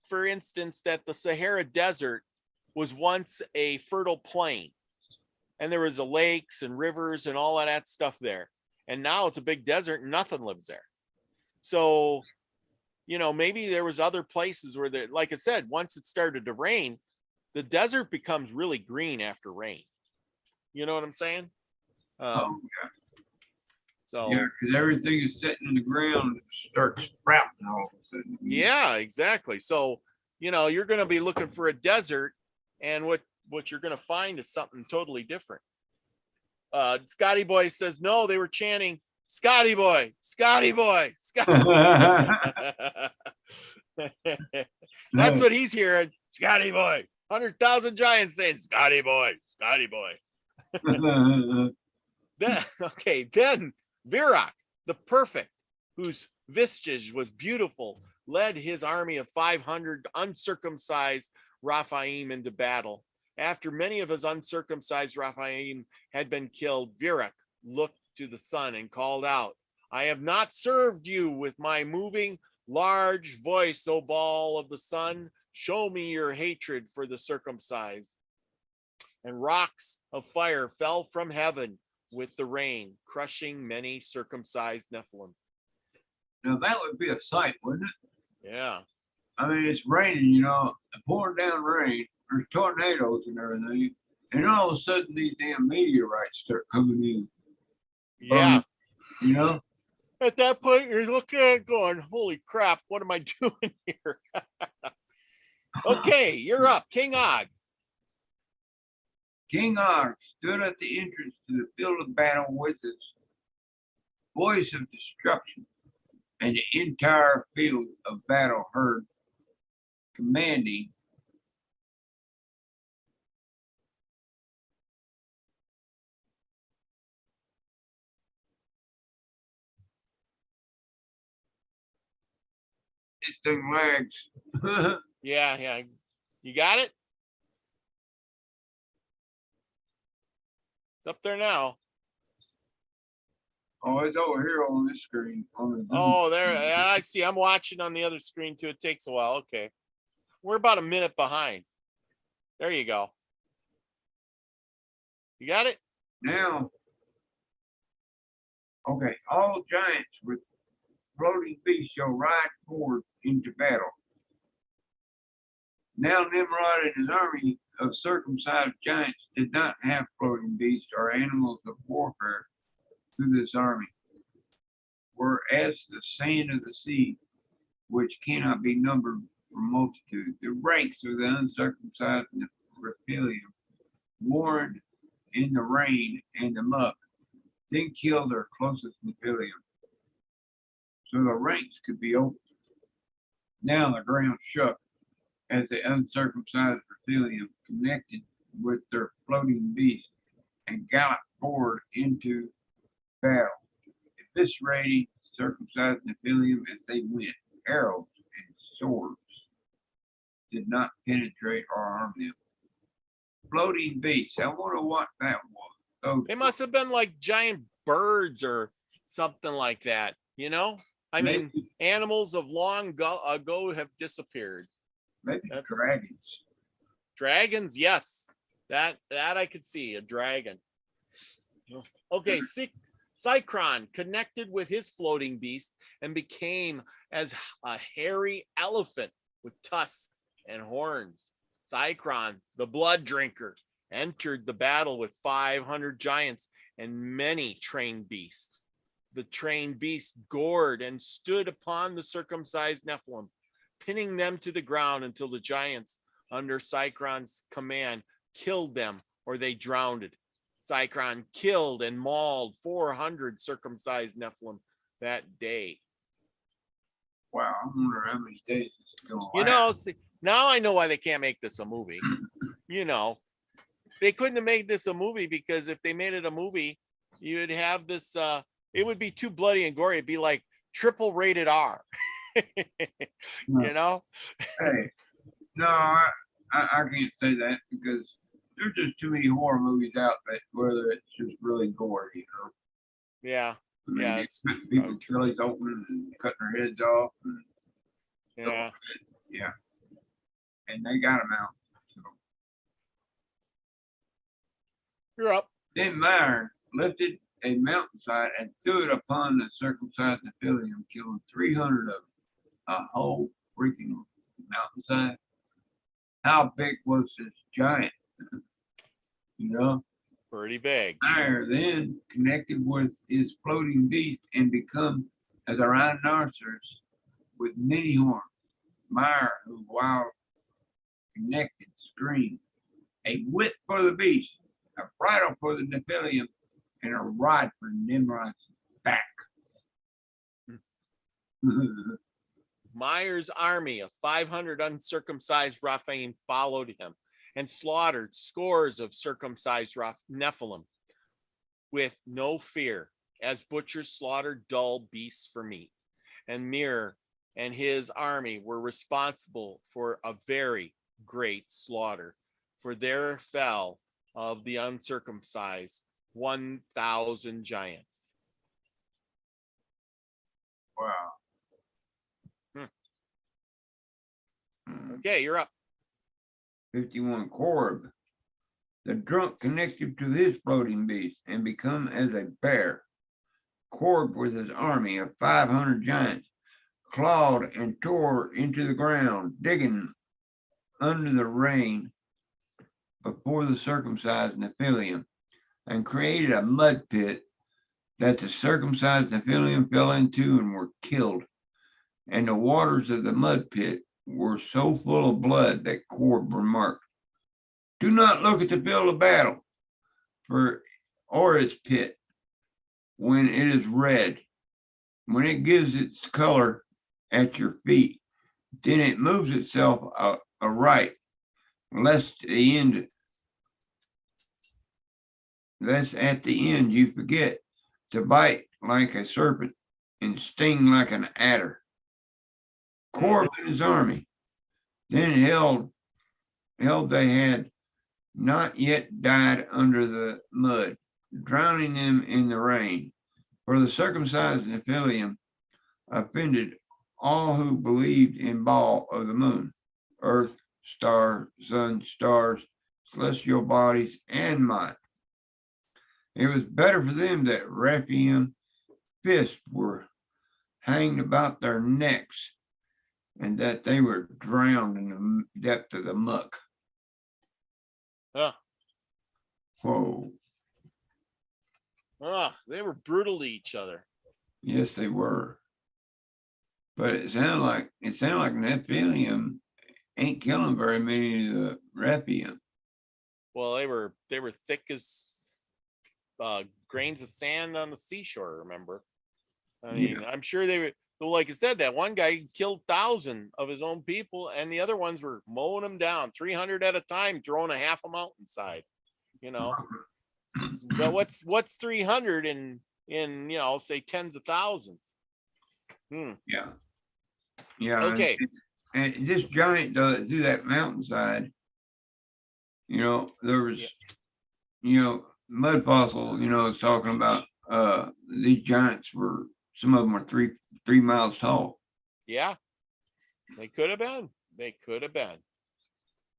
for instance that the Sahara Desert was once a fertile plain, and there was lakes and rivers and all of that stuff there. And now it's a big desert and nothing lives there. So, you know, maybe there was other places where like I said, once it started to rain, the desert becomes really green after rain. You know what I'm saying? Yeah. So Yeah, because everything is sitting in the ground starts sprouting all of a sudden. yeah, exactly. So, you know, you're going to be looking for a desert, and what you're going to find is something totally different. Scotty Boy says, no, they were chanting, Scotty Boy, Scotty Boy, Scotty. That's what he's hearing. Scotty Boy. 100,000 giants saying, Scotty Boy, Scotty Boy. Then Virak, the perfect, whose visage was beautiful, led his army of 500 uncircumcised Rephaim into battle. After many of his uncircumcised Rephaim had been killed, Virak looked to the sun and called out, I have not served you with my moving large voice, O ball of the sun. Show me your hatred for the circumcised. And rocks of fire fell from heaven with the rain, crushing many circumcised Nephilim. Now that would be a sight, wouldn't it? Yeah. I mean, it's raining, you know, pouring down rain, there's tornadoes and everything, and all of a sudden these damn meteorites start coming in. Yeah. You know? At that point, you're looking at it going, holy crap, what am I doing here? Okay, you're up, King Og. King Og stood at the entrance to the field of battle with his voice of destruction, and the entire field of battle heard commanding its thing legs. Yeah. You got it? It's up there now. Oh, it's over here on this screen. On the Oh, there. I see. I'm watching on the other screen too. It takes a while. Okay. We're about a minute behind. There you go. You got it? Now, okay, all giants with floating beasts shall ride forward into battle. Now Nimrod and his army of circumcised giants did not have floating beasts or animals of warfare through this army, were as the sand of the sea, which cannot be numbered for multitude. The ranks of the uncircumcised Rephaim warred in the rain and the muck, then killed their closest Nephilim, so the ranks could be opened. Now the ground shook as the uncircumcised Rephaim connected with their floating beast and galloped forward into battle, eviscerating circumcised Nephilim as they went. Arrows and swords did not penetrate or harm them. Floating beasts. I wonder what that was. They must have been like giant birds or something like that. You know, I mean, animals of long ago have disappeared. Maybe dragons. Dragons, yes, that I could see a dragon. Okay, Cycron connected with his floating beast and became as a hairy elephant with tusks and horns. Cycron, the blood drinker, entered the battle with 500 giants and many trained beasts. The trained beast gored and stood upon the circumcised Nephilim, pinning them to the ground until the giants, under Cycron's command, killed them or they drowned. Cycron killed and mauled 400 circumcised Nephilim that day. Wow, I wonder how many days it's going to last. You know, see, now I know why they can't make this a movie. You know, they couldn't have made this a movie because if they made it a movie, you'd have this, it would be too bloody and gory. It'd be like triple rated R. You know? Hey, no, I can't say that because there's just too many horror movies out that whether it's just really gory, you know. Yeah. I mean, Yeah, it's people chilies open and cutting their heads off. And yeah. yeah. And they got them out. So. You're up. Then Meyer lifted a mountainside and threw it upon the circumcised Nephilim, killing 300 of them. A whole freaking mountainside. How big was this giant? You know? Pretty big. Meyer then connected with his floating beast and become as a rhinoceros with many horns. Meyer, who while connected, screamed, "A whip for the beast, a bridle for the Nephilim, and a rod for Nimrod's back." Meyer's army of 500 uncircumcised Rephaim followed him and slaughtered scores of circumcised Nephilim with no fear, as butchers slaughtered dull beasts for meat. And Meir and his army were responsible for a very great slaughter, for there fell of the uncircumcised 1,000 giants. Wow. Okay, you're up. 51. Korb, the drunk connected to his floating beast and become as a bear. Korb with his army of 500 giants clawed and tore into the ground, digging under the rain before the circumcised Nephilim, and created a mud pit that the circumcised Nephilim fell into and were killed. And the waters of the mud pit were so full of blood that Korb remarked, "Do not look at the field of battle, or its pit, when it is red, when it gives its color at your feet, then it moves itself aright, lest at the end you forget to bite like a serpent and sting like an adder." Korb and his army then held they had not yet died under the mud, drowning them in the rain. For the circumcised Nephilim offended all who believed in Baal of the moon, earth, star, sun, stars, celestial bodies, and might. It was better for them that Rephaim fists were hanged about their necks and that they were drowned in the depth of the muck. Huh. Whoa. They were brutal to each other. Yes, they were. But it sounded like Nephilim ain't killing very many of the Rephaim. Well, they were thick as grains of sand on the seashore. Remember? I mean, I'm sure they were. So like I said, that one guy killed 1,000 of his own people, and the other ones were mowing them down, 300 at a time, throwing a half a mountainside. You know, but what's 300 in say tens of thousands? Yeah. Okay. And this giant through that mountainside, there was, mud fossil, it's talking about these giants were, some of them were 3 miles tall. Yeah, they could have been.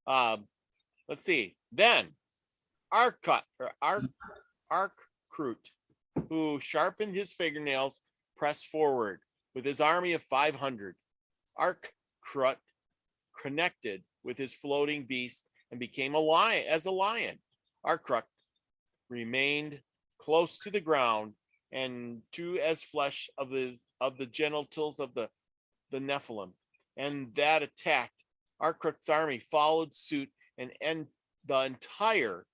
Let's see. Then Arkrut, who sharpened his fingernails, pressed forward with his army of 500. Arkrut connected with his floating beast and became a lion. Arkrut remained close to the ground and to as flesh of the genitals of the Nephilim, and that attacked. Arkrut's army followed suit, and the entire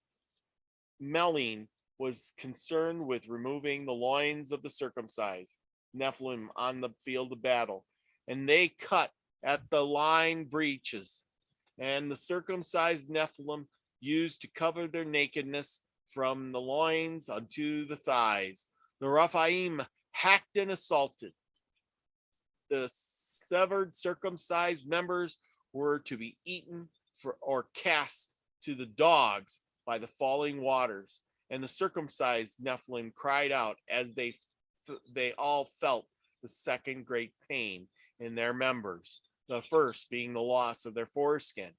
Melin was concerned with removing the loins of the circumcised Nephilim on the field of battle, and they cut at the line breaches, and the circumcised Nephilim used to cover their nakedness from the loins unto the thighs. The Rephaim hacked and assaulted. The severed circumcised members were to be eaten or cast to the dogs by the falling waters. And the circumcised Nephilim cried out as they all felt the second great pain in their members, the first being the loss of their foreskin.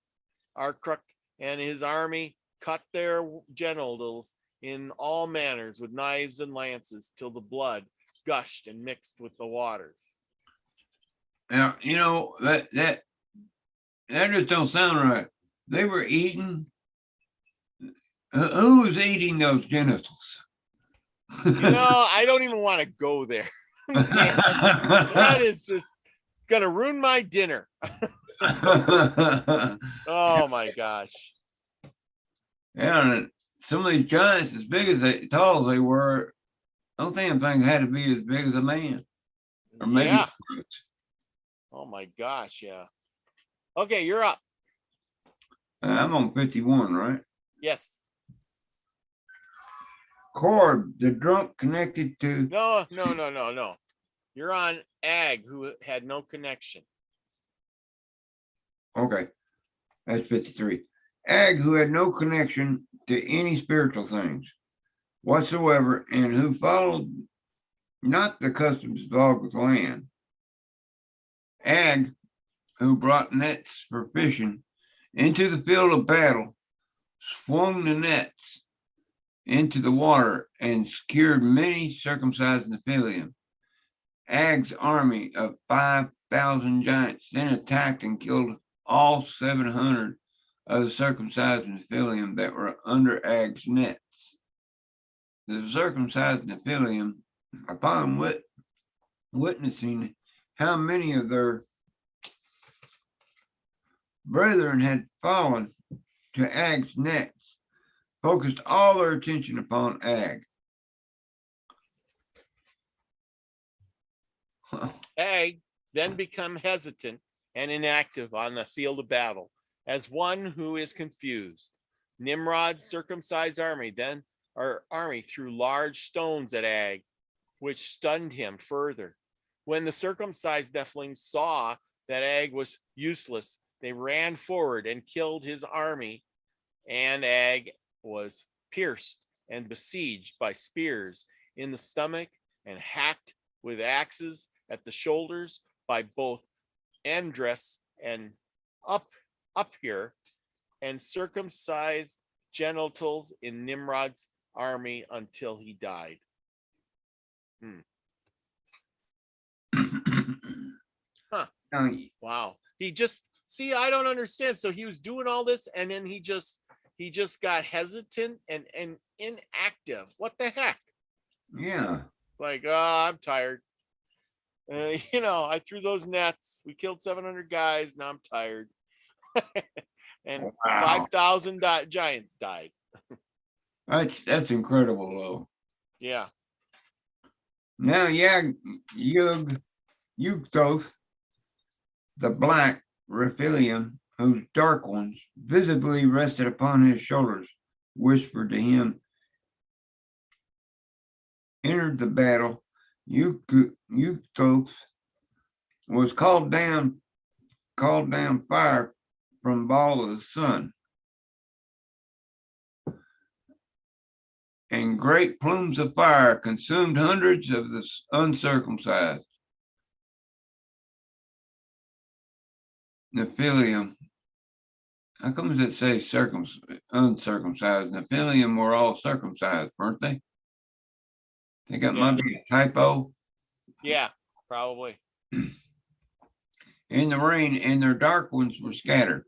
Arkrut and his army cut their genitals in all manners with knives and lances till the blood gushed and mixed with the waters. Now, that just don't sound right. They were eating Who was eating those genitals? I don't even want to go there. Man, that is just gonna ruin my dinner. Oh my gosh. Yeah, and some of these giants, as big as tall as they were, those damn things had to be as big as a man, or maybe. Yeah. Oh my gosh. Yeah. Okay, you're up. I'm on 51, right? Yes. Corb, the drunk connected to. No. You're on Ag, who had no connection. Okay, that's 53. Ag, who had no connection to any spiritual things whatsoever, and who followed not the customs of the land. Ag, who brought nets for fishing into the field of battle, swung the nets into the water and secured many circumcised Nephilim. Ag's army of 5,000 giants then attacked and killed all 700 of the circumcised Nephilim that were under Ag's nets. The circumcised Nephilim, upon witnessing how many of their brethren had fallen to Ag's nets, focused all their attention upon Ag. Ag then become hesitant and inactive on the field of battle, as one who is confused. Nimrod's circumcised army threw large stones at Ag, which stunned him further. When the circumcised Nephilim saw that Ag was useless, they ran forward and killed his army, and Ag was pierced and besieged by spears in the stomach and hacked with axes at the shoulders by both Andres and up here, and circumcised genitals in Nimrod's army until he died. Huh. Wow. He just, see, I don't understand. So he was doing all this, and then he just got hesitant and inactive. What the heck? Yeah. Like, oh, I'm tired. I threw those nets. We killed 700 guys. Now I'm tired. And wow. 5,000 giants died. That's incredible, though. Yeah. Now, Yugthoth, the black Rephaim, whose dark ones visibly rested upon his shoulders, whispered to him, entered the battle. Yugthoth was called down fire from Baal of the sun, and great plumes of fire consumed hundreds of the uncircumcised Nephilim. How come does it say uncircumcised? Nephilim were all circumcised, weren't they? I think that might be a typo. Yeah, probably. In the rain, and their dark ones were scattered.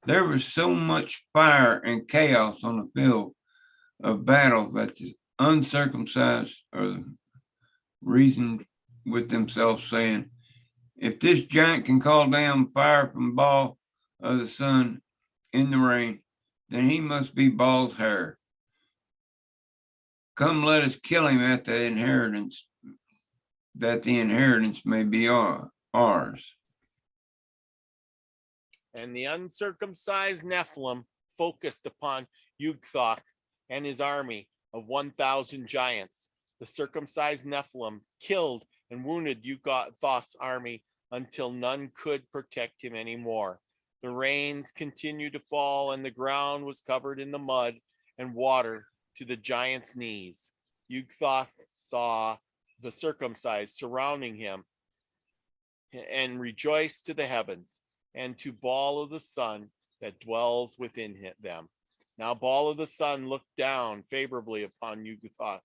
There was so much fire and chaos on the field of battle that the uncircumcised reasoned with themselves, saying, if this giant can call down fire from Baal of the sun in the rain, then he must be Baal's heir. Come, let us kill him at the inheritance, that the inheritance may be ours. And the uncircumcised Nephilim focused upon Yugthoth and his army of 1,000 giants. The circumcised Nephilim killed and wounded Yugthoth's army until none could protect him anymore. The rains continued to fall, and the ground was covered in the mud and water to the giants' knees. Yugthoth saw the circumcised surrounding him and rejoiced to the heavens and to Baal of the sun that dwells within them. Now Baal of the sun looked down favorably upon Yugthoth,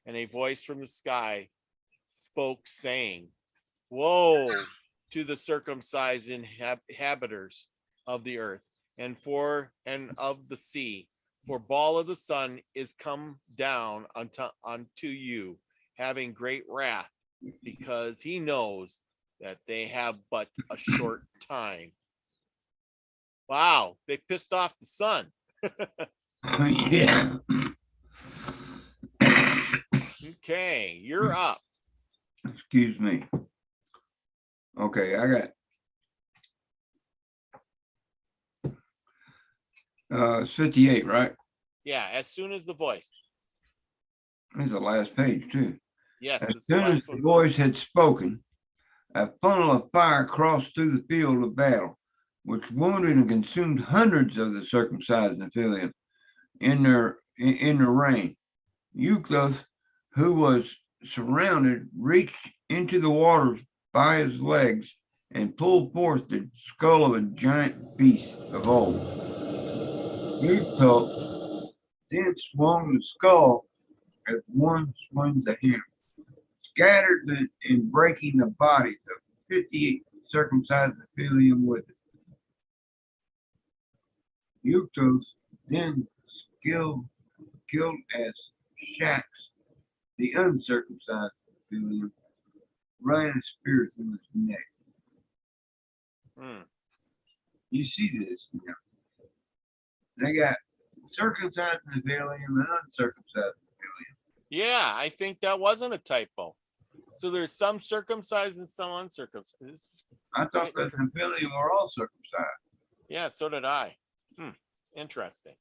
and a voice from the sky spoke, saying, woe to the circumcised inhabitants of the earth and of the sea, For Baal of the sun is come down unto you, having great wrath, because he knows that they have but a short time. Wow, they pissed off the sun. Yeah. Okay, you're up. Excuse me. Okay, I got 58, right? Yeah, as soon as the voice. This is the last page too. Yes, As this is the soon as last the one. voice had spoken, a funnel of fire crossed through the field of battle, which wounded and consumed hundreds of the circumcised Nephilim in the rain. Euclid, who was surrounded, reached into the waters by his legs and pulled forth the skull of a giant beast of old. Euclid then swung the skull as one swings a hammer, scattered and breaking the bodies of 58 circumcised Nephilim with it. Euclid then killed as Shax, the uncircumcised Nephilim, running a spear through his neck. You see this now. They got circumcised Nephilim and uncircumcised Nephilim. Yeah, I think that wasn't a typo. So there's some circumcised and some uncircumcised. I thought the Nephilim were all circumcised. Yeah, so did I. Interesting.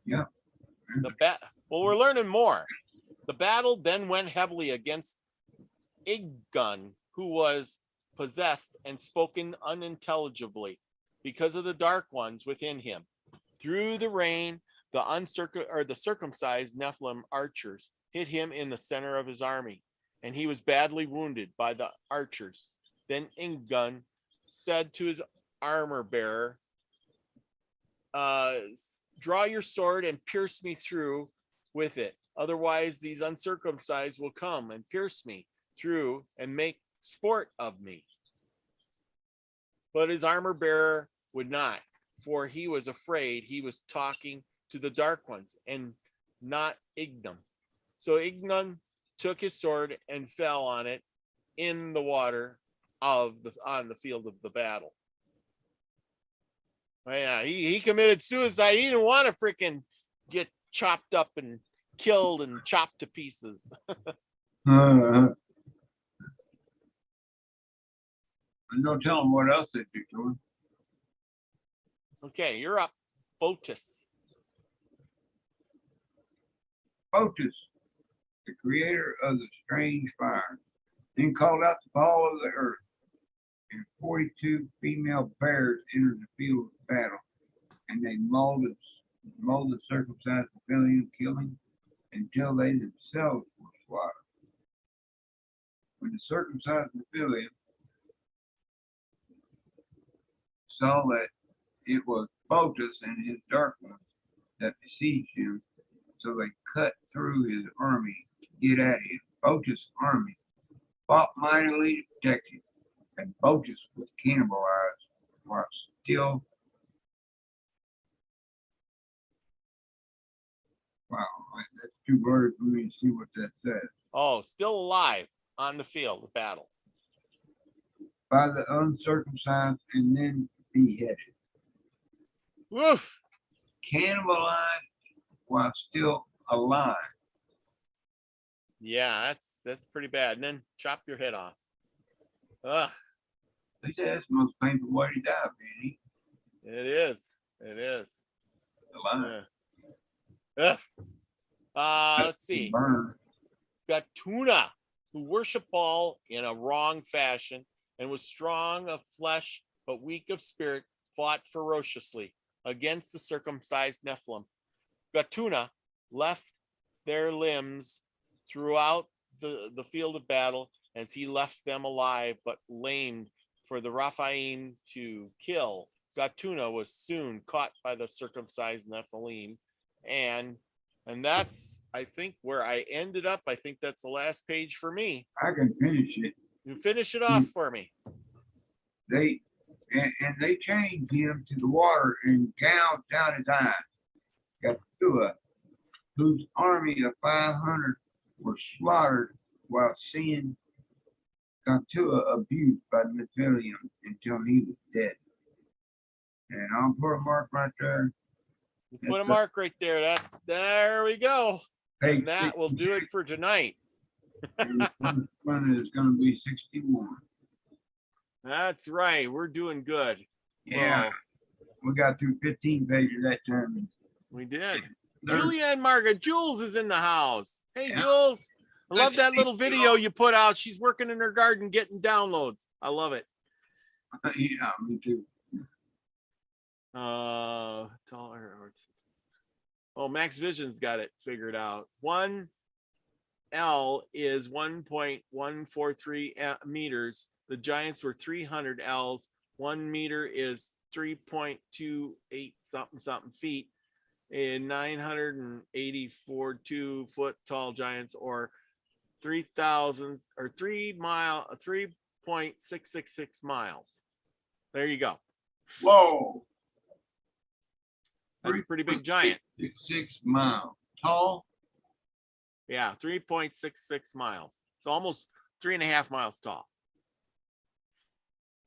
Yeah. Well, we're learning more. The battle then went heavily against Iggun, who was possessed and spoken unintelligibly because of the dark ones within him. Through the rain, the circumcised Nephilim archers hit him in the center of his army, and he was badly wounded by the archers. Then Iggun said to his armor bearer, draw your sword and pierce me through with it. Otherwise, these uncircumcised will come and pierce me through and make sport of me. But his armor bearer would not, for he was afraid he was talking to the dark ones and not Iggun. So Iggun took his sword and fell on it in the water on the field of the battle. Oh, yeah, he committed suicide. He didn't want to freaking get chopped up and killed and chopped to pieces. And no telling what else they'd do to him. Okay, you're up. Botus. Botus, the creator of the strange fire, then called out the ball of the earth, and 42 female bears entered the field of battle, and they mauled the circumcised Nephilim, killing until they themselves were slaughtered. When the circumcised Nephilim saw that it was Botus and his dark ones that besieged him, so they cut through his army to get at him. Botus' army fought mightily to protect him, and Botus was cannibalized while still. Wow, that's too blurry for me to see what that says. Oh, still alive on the field of battle. By the uncircumcised and then beheaded. Woof. Cannibalized while still alive. Yeah, that's pretty bad. And then chop your head off. Ugh. They say that's the most painful way to die, Benny. It is. It is. Alive. Let's see. Burn. Gatuna, who worshiped Baal in a wrong fashion and was strong of flesh but weak of spirit, fought ferociously against the circumcised Nephilim. Gatuna left their limbs throughout the field of battle as he left them alive but lamed for the Rephaim to kill. Gatuna was soon caught by the circumcised Nephilim, and that's, I think, where I ended up. I think that's the last page for me. I can finish it. You finish it off for me. They chained him to the water and gouged out his eyes. Katua, whose army of 500 were slaughtered while seeing Katua abused by Nephilim until he was dead. And I'll put a mark right there. Put a mark right there. There we go. Page And that will do it for tonight. and the first one is going to be 61. That's right. We're doing good. Yeah, Well, we got through 15 pages that time. we did. There's- Julianne Margaret, Jules is in the house. Hey, Yeah. Jules. I love Let's that see, little video you put out. She's working in her garden getting downloads. I love it. Yeah, me too. Oh, Max Vision's got it figured out. 1L is 1.143 meters. The Giants were 300 L's. 1 meter is 3.28 something feet. And 984 2-foot tall giants, or 3,000 or 3.666 miles. There you go. Whoa. That's a pretty big giant. 6 miles tall. Yeah, 3.66 miles. It's almost 3.5 miles tall.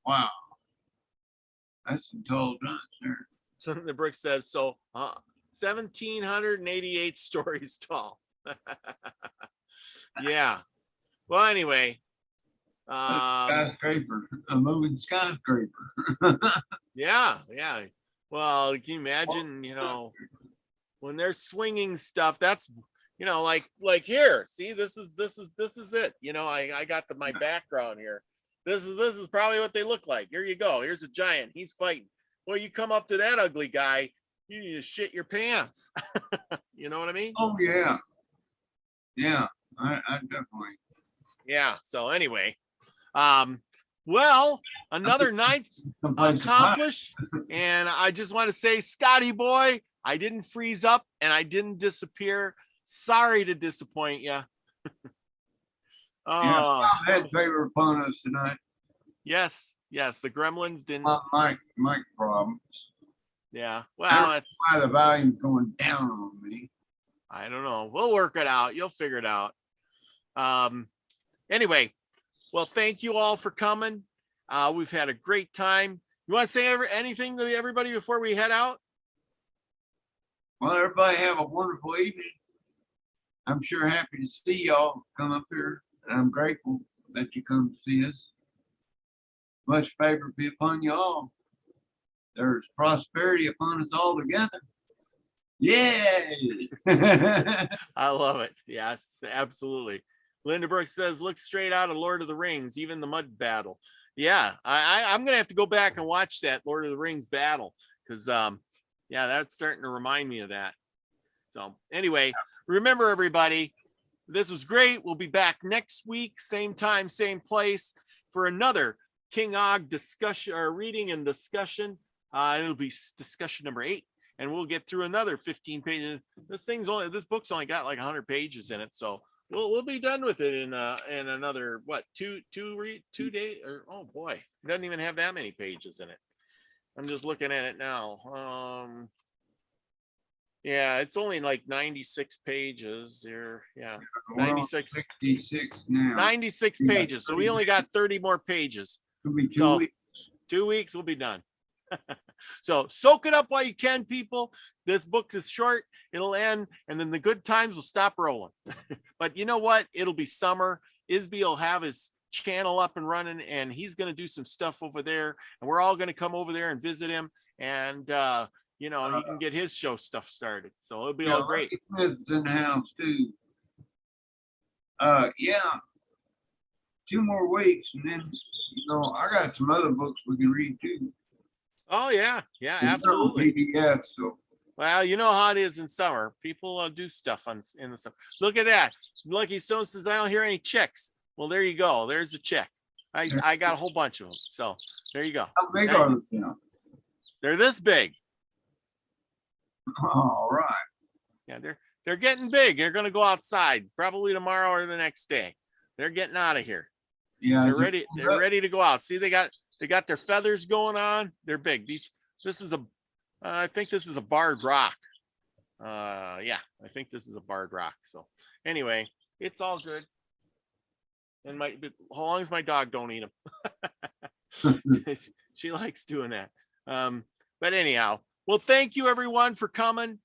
Wow. That's some tall giants there. Something the brick says so. 1,788 stories tall. Yeah. Well, anyway. Skyscraper, a moving skyscraper. Yeah. Well, can you imagine, when they're swinging stuff, that's, like here, see, this is it. I got my background here. This is probably what they look like. Here you go. Here's a giant. He's fighting. Well, you come up to that ugly guy, you need to shit your pants. You know what I mean? Oh yeah. Yeah, I definitely. Yeah. So anyway, well, another night accomplished. And I just want to say, Scotty boy, I didn't freeze up and I didn't disappear. Sorry to disappoint you. Yeah, had favor upon us tonight. Yes, the gremlins didn't. Mic problems. Yeah, well, that's why the volume's going down on me. I don't know. We'll work it out. You'll figure it out. Anyway, well, thank you all for coming. We've had a great time. You want to say anything to everybody before we head out? Well, everybody have a wonderful evening. I'm sure happy to see y'all come up here, and I'm grateful that you come to see us. Much favor be upon you all. There's prosperity upon us all together. Yay! I love it. Yes, absolutely. Linda Brooks says, look straight out of Lord of the Rings, even the mud battle. Yeah, I'm gonna have to go back and watch that Lord of the Rings battle, because yeah, that's starting to remind me of that. So anyway, remember everybody, this was great. We'll be back next week, same time, same place, for another King Og discussion or reading and discussion. It'll be discussion number 8, and we'll get through another 15 pages. This book's only got like 100 pages in it, so we'll be done with it in another two days, or oh boy, it doesn't even have that many pages in it. I'm just looking at it now. Yeah, it's only like 96 pages here. Yeah, 96. 66 now. 96 pages. So we only got 30 more pages. It'll be 2 weeks. 2 weeks, we'll be done. So soak it up while you can, people. This book is short. It'll end, and then the good times will stop rolling. But you know what? It'll be summer. ISBE will have his channel up and running, and he's going to do some stuff over there, and we're all going to come over there and visit him, and he can get his show stuff started. So it'll be all great. Smith's in the house too. Yeah, 2 more weeks, and then I got some other books we can read too. Oh yeah, absolutely. PDF, so. Well, you know how it is in summer. People do stuff in the summer. Look at that. Lucky Stone says, I don't hear any chicks. Well, there you go. There's a chick. I got a whole bunch of them. So there you go. How big are they now? They're this big. All right. Yeah, they're getting big. They're going to go outside probably tomorrow or the next day. They're getting out of here. Yeah, they're ready. They're ready to go out. See, they got their feathers going on. They're big. I think this is a barred rock. Yeah, I think this is a barred rock. So anyway, it's all good. And as long as my dog don't eat them. She likes doing that. But anyhow, well, thank you everyone for coming.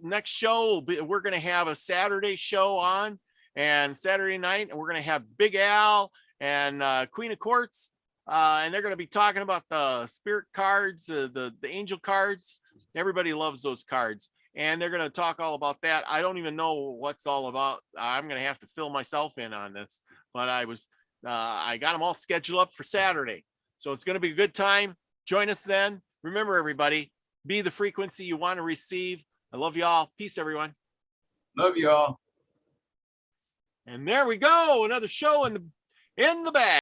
Next show we're going to have a Saturday show on, and Saturday night, and we're going to have Big Al and Queen of Quartz, and they're going to be talking about the spirit cards, the angel cards. Everybody loves those cards, and they're going to talk all about that. I don't even know what's all about. I'm going to have to fill myself in on this, but I got them all scheduled up for Saturday, so it's going to be a good time. Join us then. Remember, everybody, be the frequency you want to receive. I love you all. Peace, everyone. Love you all. And there we go. Another show in the bag.